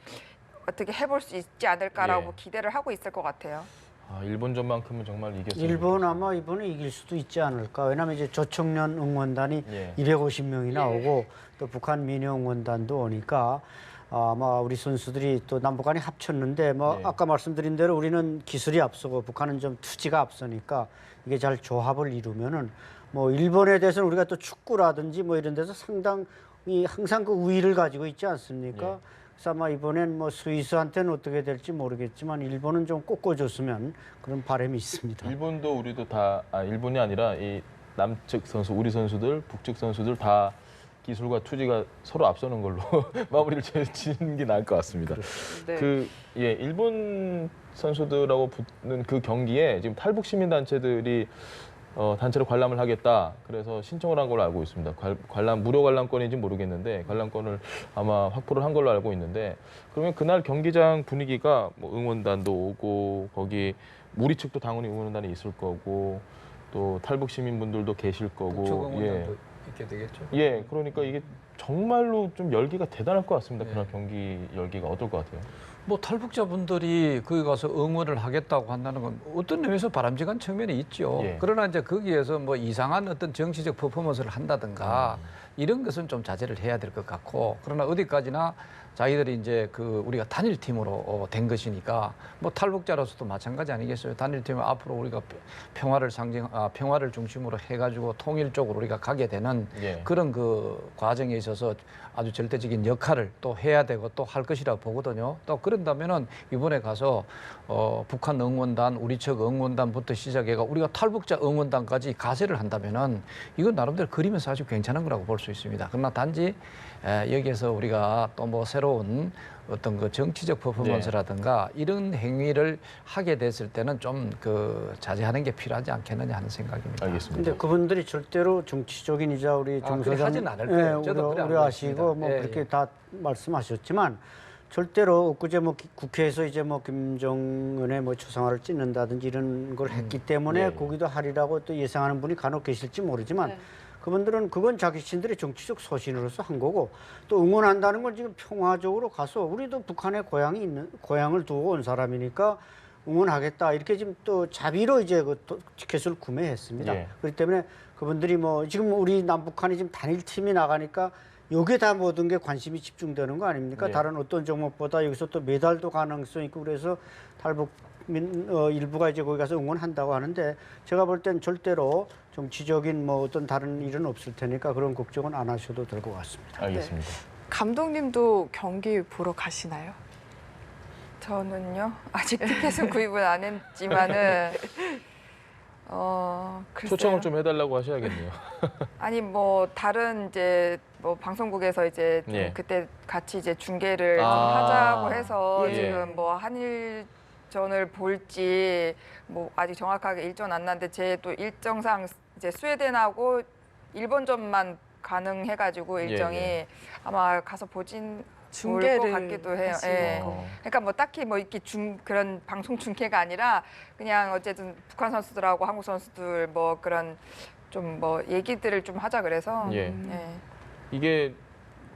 어떻게 해볼 수 있지 않을까라고 예. 기대를 하고 있을 것 같아요. 아, 일본전만큼은 정말 이겼어요. 일본 아마 이번에 이길 수도 있지 않을까. 왜냐하면 이제 저청년 응원단이 예. 250명이나 오고 또 북한 민영 응원단도 오니까 아마 우리 선수들이 또 남북한이 합쳤는데 뭐 네. 아까 말씀드린 대로 우리는 기술이 앞서고 북한은 좀 투지가 앞서니까 이게 잘 조합을 이루면은 뭐 일본에 대해서는 우리가 또 축구라든지 뭐 이런 데서 상당히 항상 그 우위를 가지고 있지 않습니까? 예. 그래서 아마 이번엔 뭐 스위스한테는 어떻게 될지 모르겠지만 일본은 좀 꺾어줬으면 그런 바람이 있습니다. 일본도 우리도 다 일본이 아니라 이 남측 선수, 우리 선수들, 북측 선수들 다 기술과 투지가 서로 앞서는 걸로 마무리를 지는 게 나을 것 같습니다. 네. 일본 선수들하고 붙는 그 경기에 지금 탈북 시민 단체들이 단체로 관람을 하겠다. 그래서 신청을 한 걸로 알고 있습니다. 무료 관람권인지 모르겠는데 관람권을 아마 확보를 한 걸로 알고 있는데 그러면 그날 경기장 분위기가 뭐 응원단도 오고 거기 우리 측도 당연히 응원단이 있을 거고 또 탈북 시민분들도 계실 거고 축구공연도 있게 되겠죠. 예, 그러니까 이게 정말로 좀 열기가 대단할 것 같습니다. 그날 경기 열기가 어떨 것 같아요? 뭐 탈북자분들이 거기 가서 응원을 하겠다고 한다는 건 어떤 의미에서 바람직한 측면이 있죠. 예. 그러나 이제 거기에서 뭐 이상한 어떤 정치적 퍼포먼스를 한다든가 이런 것은 좀 자제를 해야 될 것 같고 그러나 어디까지나 자기들이 이제 그 우리가 단일팀으로 된 것이니까 뭐 탈북자로서도 마찬가지 아니겠어요? 단일팀은 앞으로 우리가 평화를 중심으로 해가지고 통일적으로 우리가 가게 되는 예. 그런 그 과정에 있어서 아주 절대적인 역할을 또 해야 되고 또 할 것이라고 보거든요. 또 그런다면은 이번에 가서 북한 응원단, 우리 측 응원단부터 시작해가 우리가 탈북자 응원단까지 가세를 한다면은 이건 나름대로 그리면서 아주 괜찮은 거라고 볼 수 있습니다. 그러나 단지 여기에서 우리가 또 뭐 새로운 어떤 그 정치적 퍼포먼스라든가 이런 행위를 하게 됐을 때는 좀 그 자제하는 게 필요하지 않겠느냐 하는 생각입니다. 알겠습니다. 근데 그분들이 절대로 정치적인이자 우리 정 그래 소장 하진 않을 거예요. 저도 그래 알고 우려하시고 있습니다. 뭐 예, 그렇게 예. 다 말씀하셨지만 절대로 엊그제 뭐 국회에서 이제 뭐 김정은의 뭐 초상화를 찍는다든지 이런 걸 했기 때문에 예, 예. 거기도 하리라고 또 예상하는 분이 간혹 계실지 모르지만 네. 그분들은 그건 자기 신들의 정치적 소신으로서 한 거고 또 응원한다는 건 지금 평화적으로 가서 우리도 북한에 고향을 두고 온 사람이니까 응원하겠다 이렇게 지금 또 자비로 이제 그 티켓을 구매했습니다. 예. 그렇기 때문에 그분들이 뭐 지금 우리 남북한이 지금 단일팀이 나가니까 여기에 다 모든 게 관심이 집중되는 거 아닙니까? 예. 다른 어떤 종목보다 여기서 또 메달도 가능성 있고 그래서 탈북 일부가 이제 거기 가서 응원한다고 하는데 제가 볼 땐 절대로 정치적인 뭐 어떤 다른 일은 없을 테니까 그런 걱정은 안 하셔도 될 것 같습니다. 알겠습니다. 감독님도 경기 보러 가시나요? 저는요 아직 티켓은 구입을 안 했지만은 글쎄요. 초청을 좀 해달라고 하셔야겠네요. 아니 뭐 다른 이제 뭐 방송국에서 이제 좀 예. 그때 같이 이제 중계를 좀 아. 하자고 해서 예. 지금 뭐 한일전을 볼지 뭐 아직 정확하게 일정 안 났는데 제 또 일정상 이제 스웨덴하고 일본전만 가능해가지고 일정이 예. 아마 가서 볼 중계를 것 같기도 해요. 하시는 예. 거. 그러니까 뭐 딱히 뭐 이렇게 그런 방송 중계가 아니라 그냥 어쨌든 북한 선수들하고 한국 선수들 뭐 그런 좀 뭐 얘기들을 좀 하자 그래서 예. 예. 이게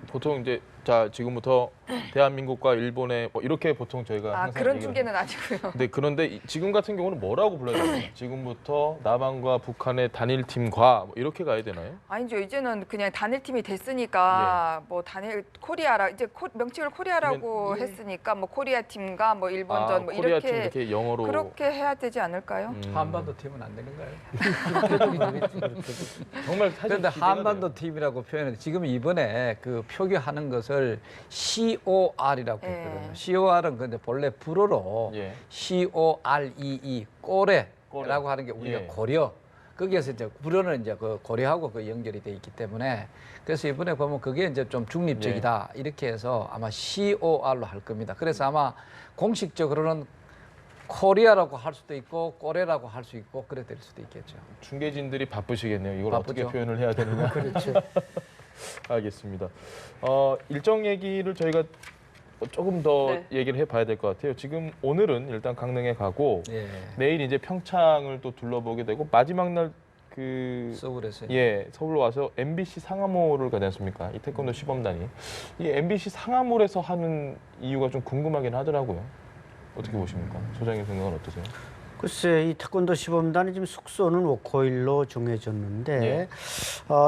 보통 이제 자 지금부터 대한민국과 일본의 뭐 이렇게 보통 저희가 아 항상 그런 얘기를 중계는 아니고요. 근데 그런데 지금 같은 경우는 뭐라고 불러야 되나요? 지금부터 남한과 북한의 단일팀과 뭐 이렇게 가야 되나요? 아니죠. 이제는 그냥 단일팀이 됐으니까 예. 뭐 단일 코리아라 이제 명칭을 코리아라고 예. 했으니까 뭐 코리아 팀과 뭐 일본전 뭐 코리아 팀 이렇게 이렇게 영어로 그렇게 해야 되지 않을까요? 한반도 팀은 안 되는가요? 정말 사실 그런데 기대가 한반도 팀이라고 표현했는데 지금 이번에 그 표기하는 것을 COR이라고 예. 했거든요. COR은 근데 본래 불어로 돼요. 예. COREE 꼬레라고 꼬레. 하는 게 우리가 예. 고려. 거기에서 이제 불어는 이제 그 고려하고 그 연결이 돼 있기 때문에 그래서 이번에 보면 그게 이제 좀 중립적이다 이렇게 해서 아마 COR로 할 겁니다. 그래서 아마 공식적으로는 코리아라고 할 수도 있고 꼬레라고 할 수 있고 그래 될 수도 있겠죠. 중계진들이 바쁘시겠네요. 이걸 바쁘죠. 어떻게 표현을 해야 되느냐. 그렇죠. 알겠습니다. 일정 얘기를 저희가 조금 더 네. 얘기를 해봐야 될 것 같아요. 지금 오늘은 일단 강릉에 가고 예. 내일 이제 평창을 또 둘러보게 되고 마지막 날 그 서울에서 예, 서울로 와서 MBC 상암홀을 가지 않습니까? 이 태권도 시범단이. 이 MBC 상암홀에서 하는 이유가 좀 궁금하긴 하더라고요. 어떻게 보십니까? 소장님 생각은 어떠세요? 글쎄 이 태권도 시범단이 지금 숙소는 워커힐로 정해졌는데 예.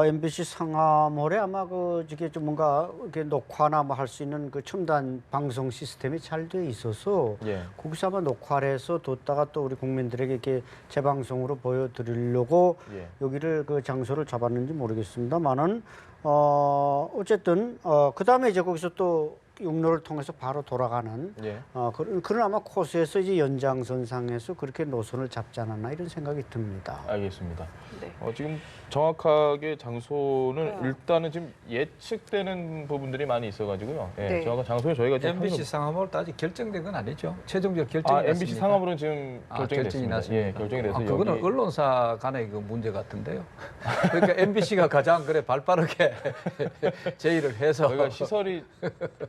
MBC 상암홀에 아마 그 이게 좀 뭔가 이렇게 녹화나 뭐 할 수 있는 그 첨단 방송 시스템이 잘 돼 있어서 예. 거기서 아마 녹화를 해서 뒀다가 또 우리 국민들에게 이렇게 재방송으로 보여드리려고 예. 여기를 그 장소를 잡았는지 모르겠습니다만은 어쨌든 그 다음에 이제 거기서 또 육로를 통해서 바로 돌아가는 예. 그런 아마 코스에서 이제 연장선상에서 그렇게 노선을 잡지 않았나 이런 생각이 듭니다. 알겠습니다. 네. 지금 정확하게 장소는 네. 일단은 지금 예측되는 부분들이 많이 있어가지고요. 예, 네. 정확한 장소는 저희가 지금 MBC 상암홀 아직 결정된 건 아니죠. 최종적 결정이 MBC 났습니까? 상암으로는 지금 아, 결정이 결정이 됐습니다. 났습니까? 예, 결정이 돼서 그거는 여기 언론사 간의 그 문제 같은데요. 그러니까 MBC가 가장 그래 발빠르게 제의를 해서 저희가 시설이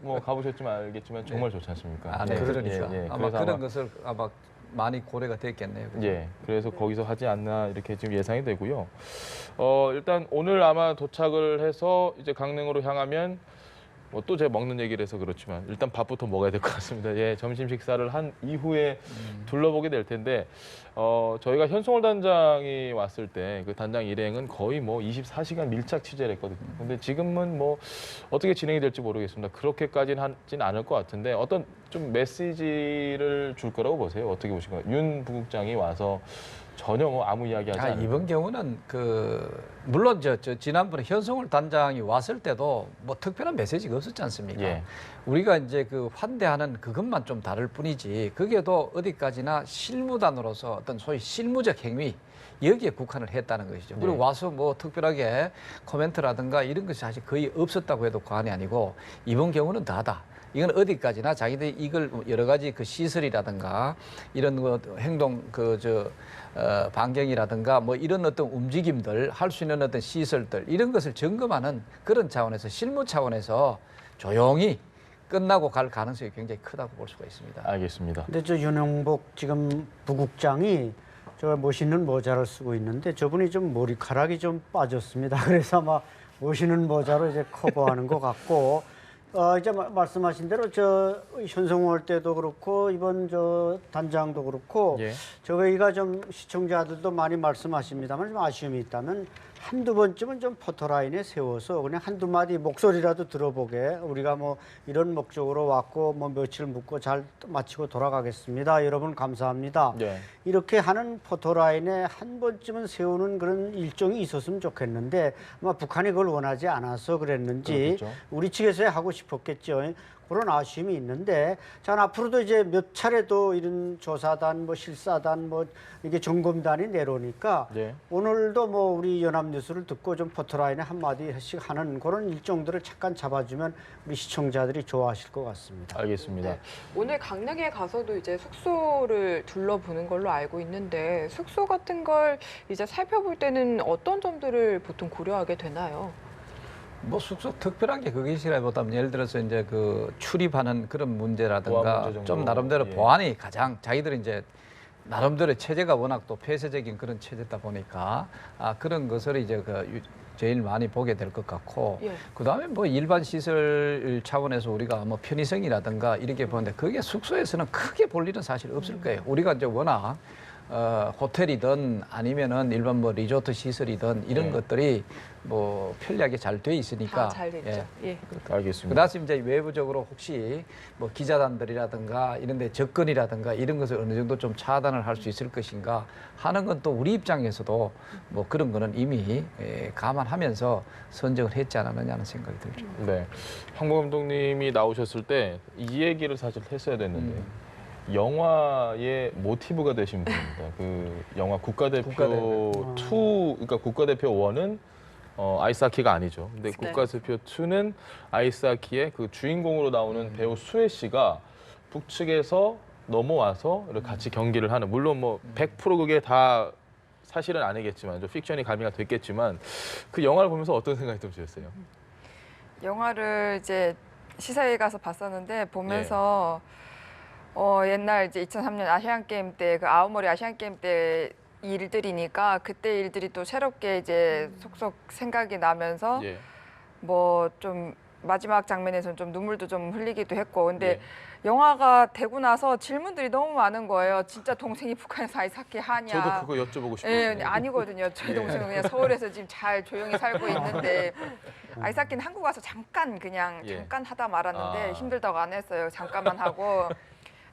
뭐 가보셨지만 알겠지만 정말 좋지 않습니까? 아, 네, 예, 그러니까 예, 예. 아마 그래서 그런 것을 아마 많이 고려가 됐겠네요. 그죠? 예, 그래서 거기서 하지 않나 이렇게 지금 예상이 되고요. 일단 오늘 아마 도착을 해서 이제 강릉으로 향하면 뭐 또 제가 먹는 얘기를 해서 그렇지만 일단 밥부터 먹어야 될 것 같습니다. 예, 점심 식사를 한 이후에 둘러보게 될 텐데 저희가 현송월 단장이 왔을 때 그 단장 일행은 거의 뭐 24시간 밀착 취재를 했거든요. 근데 지금은 뭐 어떻게 진행이 될지 모르겠습니다. 그렇게까지는 하진 않을 것 같은데 어떤 좀 메시지를 줄 거라고 보세요. 어떻게 보시나요? 윤 부국장이 와서 전혀 뭐 아무 이야기하지 않아요. 이번 경우는 물론 지난번에 현송월 단장이 왔을 때도 뭐 특별한 메시지가 없었지 않습니까? 예. 우리가 이제 환대하는 그것만 좀 다를 뿐이지 그게도 어디까지나 실무단으로서 어떤 소위 실무적 행위 여기에 국한을 했다는 것이죠. 그리고 와서 뭐 특별하게 코멘트라든가 이런 것이 사실 거의 없었다고 해도 과언이 아니고 이번 경우는 다하다. 이건 어디까지나 자기들이 이걸 여러 가지 시설이라든가 이런 행동 반경이라든가 뭐 이런 어떤 움직임들 할 수 있는 어떤 시설들 이런 것을 점검하는 그런 차원에서 실무 차원에서 조용히 끝나고 갈 가능성이 굉장히 크다고 볼 수가 있습니다. 알겠습니다. 근데 저 윤영복 지금 부국장이 저 멋있는 모자를 쓰고 있는데 저분이 좀 머리카락이 좀 빠졌습니다. 그래서 아마 멋있는 모자로 이제 커버하는 것 같고 이제 말씀하신 대로 저 현송월 때도 그렇고 이번 저 단장도 그렇고 예. 저희가 좀 시청자들도 많이 말씀하십니다만 좀 아쉬움이 있다면 한두 번쯤은 좀 포토라인에 세워서 그냥 한두 마디 목소리라도 들어보게 우리가 뭐 이런 목적으로 왔고 뭐 며칠 묵고 잘 마치고 돌아가겠습니다. 여러분 감사합니다. 예. 이렇게 하는 포토라인에 한 번쯤은 세우는 그런 일정이 있었으면 좋겠는데 아마 북한이 그걸 원하지 않아서 그랬는지 그렇겠죠. 우리 측에서야 하고 싶었겠죠. 그런 아쉬움이 있는데 자 앞으로도 이제 몇 차례 또 이런 조사단 뭐 실사단 뭐 이게 점검단이 내려오니까 예. 오늘도 뭐 우리 연합뉴스를 듣고 좀 포토라인에 한마디씩 하는 그런 일정들을 잠깐 잡아주면 우리 시청자들이 좋아하실 것 같습니다. 알겠습니다. 오늘 강릉에 가서도 이제 숙소를 둘러보는 걸로 알고 있는데 숙소 같은 걸 이제 살펴볼 때는 어떤 점들을 보통 고려하게 되나요? 뭐 숙소 특별하게 그것이라기보다는 예를 들어서 이제 출입하는 그런 문제라든가 보안 문제 정도. 좀 나름대로 예. 보안이 가장 자기들이 이제 나름대로 체제가 워낙 또 폐쇄적인 그런 체제다 보니까 그런 것을 이제 제일 많이 보게 될 것 같고 예. 그다음에 뭐 일반 시설 차원에서 우리가 뭐 편의성이라든가 이렇게 보는데 그게 숙소에서는 크게 볼 일은 사실 없을 거예요. 우리가 이제 워낙 호텔이든 아니면은 일반 뭐 리조트 시설이든 이런 네. 것들이 뭐 편리하게 잘 돼 있으니까. 다 잘 됐죠. 예. 알겠습니다. 그다음 이제 외부적으로 혹시 뭐 기자단들이라든가 이런 데 접근이라든가 이런 것을 어느 정도 좀 차단을 할 수 있을 것인가 하는 건 또 우리 입장에서도 뭐 그런 거는 이미 감안하면서 선정을 했지 않았느냐는 생각이 들죠. 네. 황보 감독님이 나오셨을 때 이 얘기를 사실 했어야 됐는데 영화의 모티브가 되신 분입니다. 그 영화 국가대표 2, 그러니까 국가대표 1은 아이스하키가 아니죠. 근데 네. 국가대표 2는 아이스하키의 그 주인공으로 나오는 배우 수혜 씨가 북측에서 넘어와서 이렇게 같이 경기를 하는, 물론 뭐 100% 그게 다 사실은 아니겠지만 좀 픽션이 가미가 됐겠지만 그 영화를 보면서 어떤 생각이 좀 드셨어요? 영화를 이제 시사회에 가서 봤었는데 보면서 옛날 이제 2003년 아시안 게임 때 그 아오모리 아시안 게임 때 일들이니까 그때 일들이 또 새롭게 이제 속속 생각이 나면서 예. 뭐 좀 마지막 장면에서는 좀 눈물도 좀 흘리기도 했고 근데 예. 영화가 되고 나서 질문들이 너무 많은 거예요. 진짜 동생이 북한에서 아이스하키 하냐? 저도 그거 여쭤보고 싶어요. 예, 근데 아니거든요. 저희 동생은 그냥 서울에서 지금 잘 조용히 살고 있는데 아이스하키는 한국 와서 잠깐 그냥 예. 잠깐 하다 말았는데 아. 힘들다고 안 했어요. 잠깐만 하고.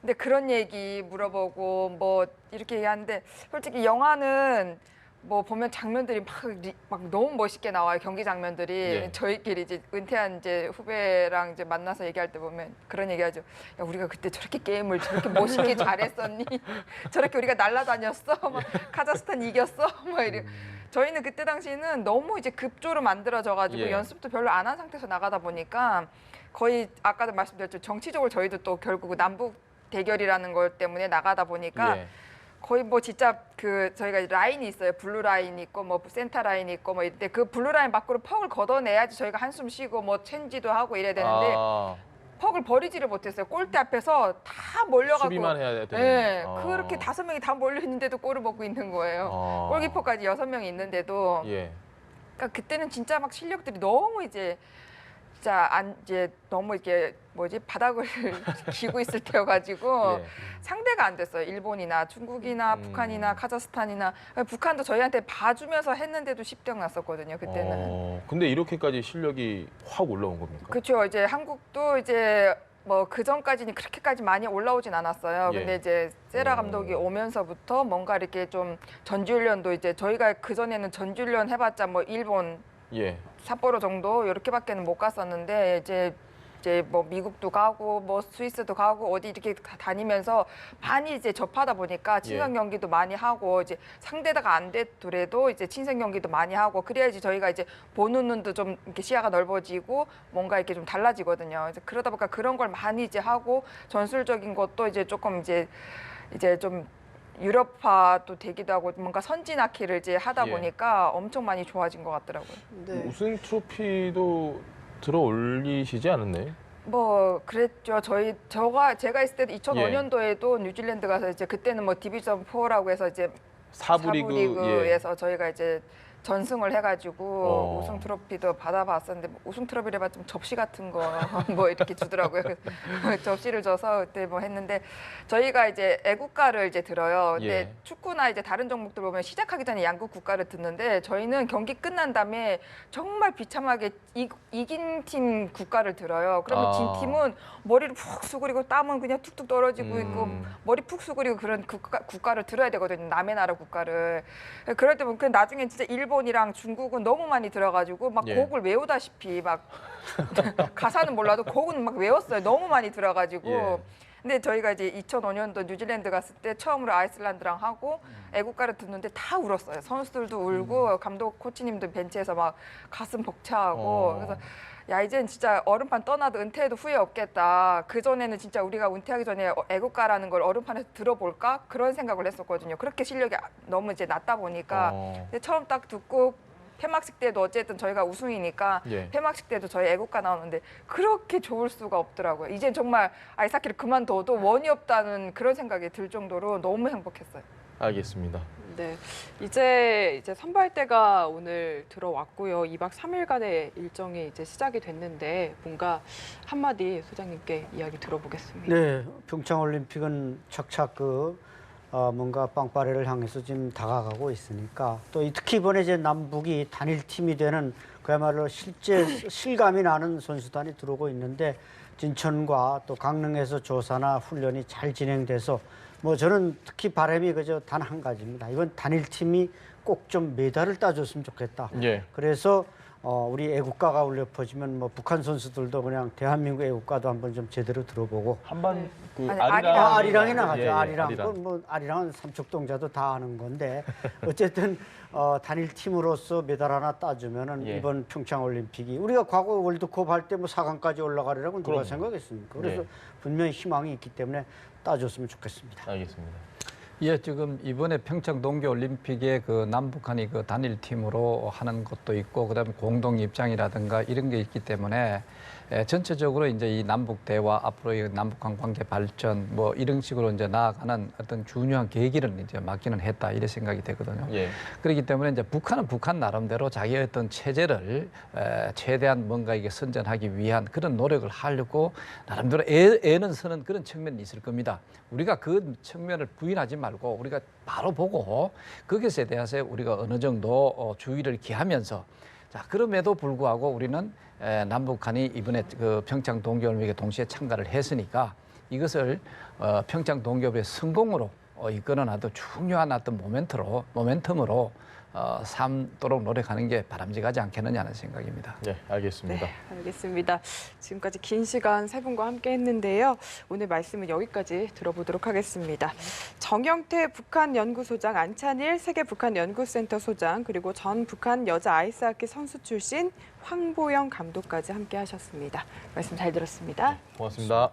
근데 그런 얘기 물어보고 뭐 이렇게 얘기하는데 솔직히 영화는 뭐 보면 장면들이 막 너무 멋있게 나와요. 경기 장면들이. 예. 저희끼리 이제 은퇴한 이제 후배랑 이제 만나서 얘기할 때 보면 그런 얘기하죠. 야, 우리가 그때 저렇게 게임을 저렇게 멋있게 잘했었니? 저렇게 우리가 날아다녔어? 막 카자흐스탄 이겼어? 막 이래. 저희는 그때 당시에는 너무 이제 급조로 만들어져가지고 예. 연습도 별로 안 한 상태에서 나가다 보니까 거의 아까도 말씀드렸죠. 정치적으로 저희도 또 결국 남북 대결이라는 것 때문에 나가다 보니까 예. 거의 뭐 진짜 그 저희가 라인이 있어요. 블루 라인 있고 뭐 센터 라인 있고 뭐 이때 그 블루 라인 밖으로 퍽을 걷어내야지 저희가 한숨 쉬고 뭐 체인지도 하고 이래야 되는데 퍽을 버리지를 못했어요. 골대 앞에서 다 몰려가고 수비만 해야 되는. 네, 그렇게 5명이 다 몰려 있는데도 골을 먹고 있는 거예요. 골키퍼까지 6명이 있는데도 예. 그러니까 그때는 진짜 막 실력들이 너무 이제 진짜 이제 너무 이렇게 바닥을 기고 있을 때여가지고 예. 상대가 안 됐어요. 일본이나 중국이나 북한이나 카자흐스탄이나 북한도 저희한테 봐주면서 했는데도 10대 났었거든요. 그때는. 근데 이렇게까지 실력이 확 올라온 겁니까? 그렇죠. 이제 한국도 이제 뭐 그 전까지는 그렇게까지 많이 올라오진 않았어요. 예. 근데 이제 세라 감독이 오면서부터 뭔가 이렇게 좀 전지훈련도 이제 저희가 그 전에는 전지훈련 해봤자 뭐 일본, 예. 삿포로 정도 이렇게밖에는 못 갔었는데 이제 뭐 미국도 가고 뭐 스위스도 가고 어디 이렇게 다니면서 많이 이제 접하다 보니까 친선 경기도 많이 하고 이제 상대가 안 됐더라도 이제 친선 경기도 많이 하고 그래야지 저희가 이제 보는 눈도 좀 이렇게 시야가 넓어지고 뭔가 이렇게 좀 달라지거든요. 그래서 그러다 보니까 그런 걸 많이 이제 하고 전술적인 것도 이제 조금 이제 좀 유럽화도 되기도 하고 뭔가 선진화키를 이제 하다 예. 보니까 엄청 많이 좋아진 것 같더라고요. 네. 우승 트로피도 들어 올리시지 않았나요? 뭐 그랬죠. 제가 있을 때도 2005년도에도 뉴질랜드 가서 이제 그때는 뭐 디비전 4라고 해서 이제 사부 리그에서 저희가 이제 전승을 해가지고 어. 우승 트로피도 받아봤었는데 뭐 우승 트로피를 받으면 접시 같은 거 뭐 이렇게 주더라고요. 접시를 줘서 그때 뭐 했는데 저희가 이제 애국가를 이제 들어요. 근데 예. 축구나 이제 다른 종목들 보면 시작하기 전에 양국 국가를 듣는데 저희는 경기 끝난 다음에 정말 비참하게 이긴 팀 국가를 들어요. 그러면 진 팀은 머리를 푹 수그리고 땀은 그냥 툭툭 떨어지고 있고 머리 푹 수그리고 그런 국가를 들어야 되거든요. 남의 나라 국가를. 그럴 때 보면 나중에 진짜 일본이랑 중국은 너무 많이 들어가지고 막 예. 곡을 외우다시피 막 가사는 몰라도 곡은 막 외웠어요. 너무 많이 들어가지고. 예. 근데 저희가 이제 2005년도 뉴질랜드 갔을 때 처음으로 아이슬란드랑 하고 애국가를 듣는데 다 울었어요. 선수들도 울고 감독 코치님도 벤치에서 막 가슴 벅차고 그래서 야 이젠 진짜 얼음판 떠나도 은퇴해도 후회 없겠다. 그 전에는 진짜 우리가 은퇴하기 전에 애국가라는 걸 얼음판에서 들어볼까 그런 생각을 했었거든요. 그렇게 실력이 너무 이제 낮다 보니까 근데 처음 딱 듣고 폐막식 때도 어쨌든 저희가 우승이니까 예. 폐막식 때도 저희 애국가 나오는데 그렇게 좋을 수가 없더라고요. 이젠 정말 아이스하키를 그만둬도 원이 없다는 그런 생각이 들 정도로 너무 행복했어요. 알겠습니다. 네, 이제 선발대가 오늘 들어왔고요. 2박 3일간의 일정이 이제 시작이 됐는데 뭔가 한마디 소장님께 이야기 들어보겠습니다. 네, 평창 올림픽은 착착 뭔가 빵빠레를 향해서 지금 다가가고 있으니까 또 특히 이번에 이제 남북이 단일팀이 되는 그야말로 실제 실감이 나는 선수단이 들어오고 있는데 진천과 또 강릉에서 조사나 훈련이 잘 진행돼서 뭐 저는 특히 바람이 그저 단 한 가지입니다. 이번 단일팀이 꼭 좀 메달을 따줬으면 좋겠다. 예. 그래서 우리 애국가가 울려 퍼지면 뭐 북한 선수들도 그냥 대한민국 애국가도 한번 좀 제대로 들어보고 한반 그 아니, 아리랑이 나가죠. 예, 예, 아리랑. 뭐 아리랑은 삼척동자도 다 아는 건데 어쨌든 단일 팀으로서 메달 하나 따주면은 예. 이번 평창 올림픽이 우리가 과거 월드컵 할 때 뭐 4강까지 올라가리라고 누가 그럼요. 생각했습니까? 그래서 예. 분명히 희망이 있기 때문에 따줬으면 좋겠습니다. 알겠습니다. 예, 지금 이번에 평창 동계올림픽에 그 남북한이 그 단일 팀으로 하는 것도 있고, 그다음에 공동 입장이라든가 이런 게 있기 때문에 전체적으로 이제 이 남북 대화 앞으로 이 남북한 관계 발전 뭐 이런 식으로 이제 나아가는 어떤 중요한 계기를 이제 맡기는 했다 이런 생각이 되거든요. 예. 그렇기 때문에 이제 북한은 북한 나름대로 자기의 어떤 체제를 최대한 뭔가 이게 선전하기 위한 그런 노력을 하려고 나름대로 애는 쓰는 그런 측면이 있을 겁니다. 우리가 그 측면을 부인하지 말고 우리가 바로 보고 그것에 대해서 우리가 어느 정도 주의를 기하면서 자 그럼에도 불구하고 우리는 남북한이 이번에 그 평창 동계올림픽에 동시에 참가를 했으니까 이것을 평창 동계올림픽의 성공으로 이끄는 아주 중요한 어떤 모멘텀으로 삼도록 노력하는 게 바람직하지 않겠느냐는 생각입니다. 네, 알겠습니다. 네, 알겠습니다. 지금까지 긴 시간 세 분과 함께 했는데요. 오늘 말씀은 여기까지 들어보도록 하겠습니다. 정영태 북한 연구소장, 안찬일 세계 북한 연구센터 소장, 그리고 전 북한 여자 아이스하키 선수 출신 황보영 감독까지 함께 하셨습니다. 말씀 잘 들었습니다. 고맙습니다.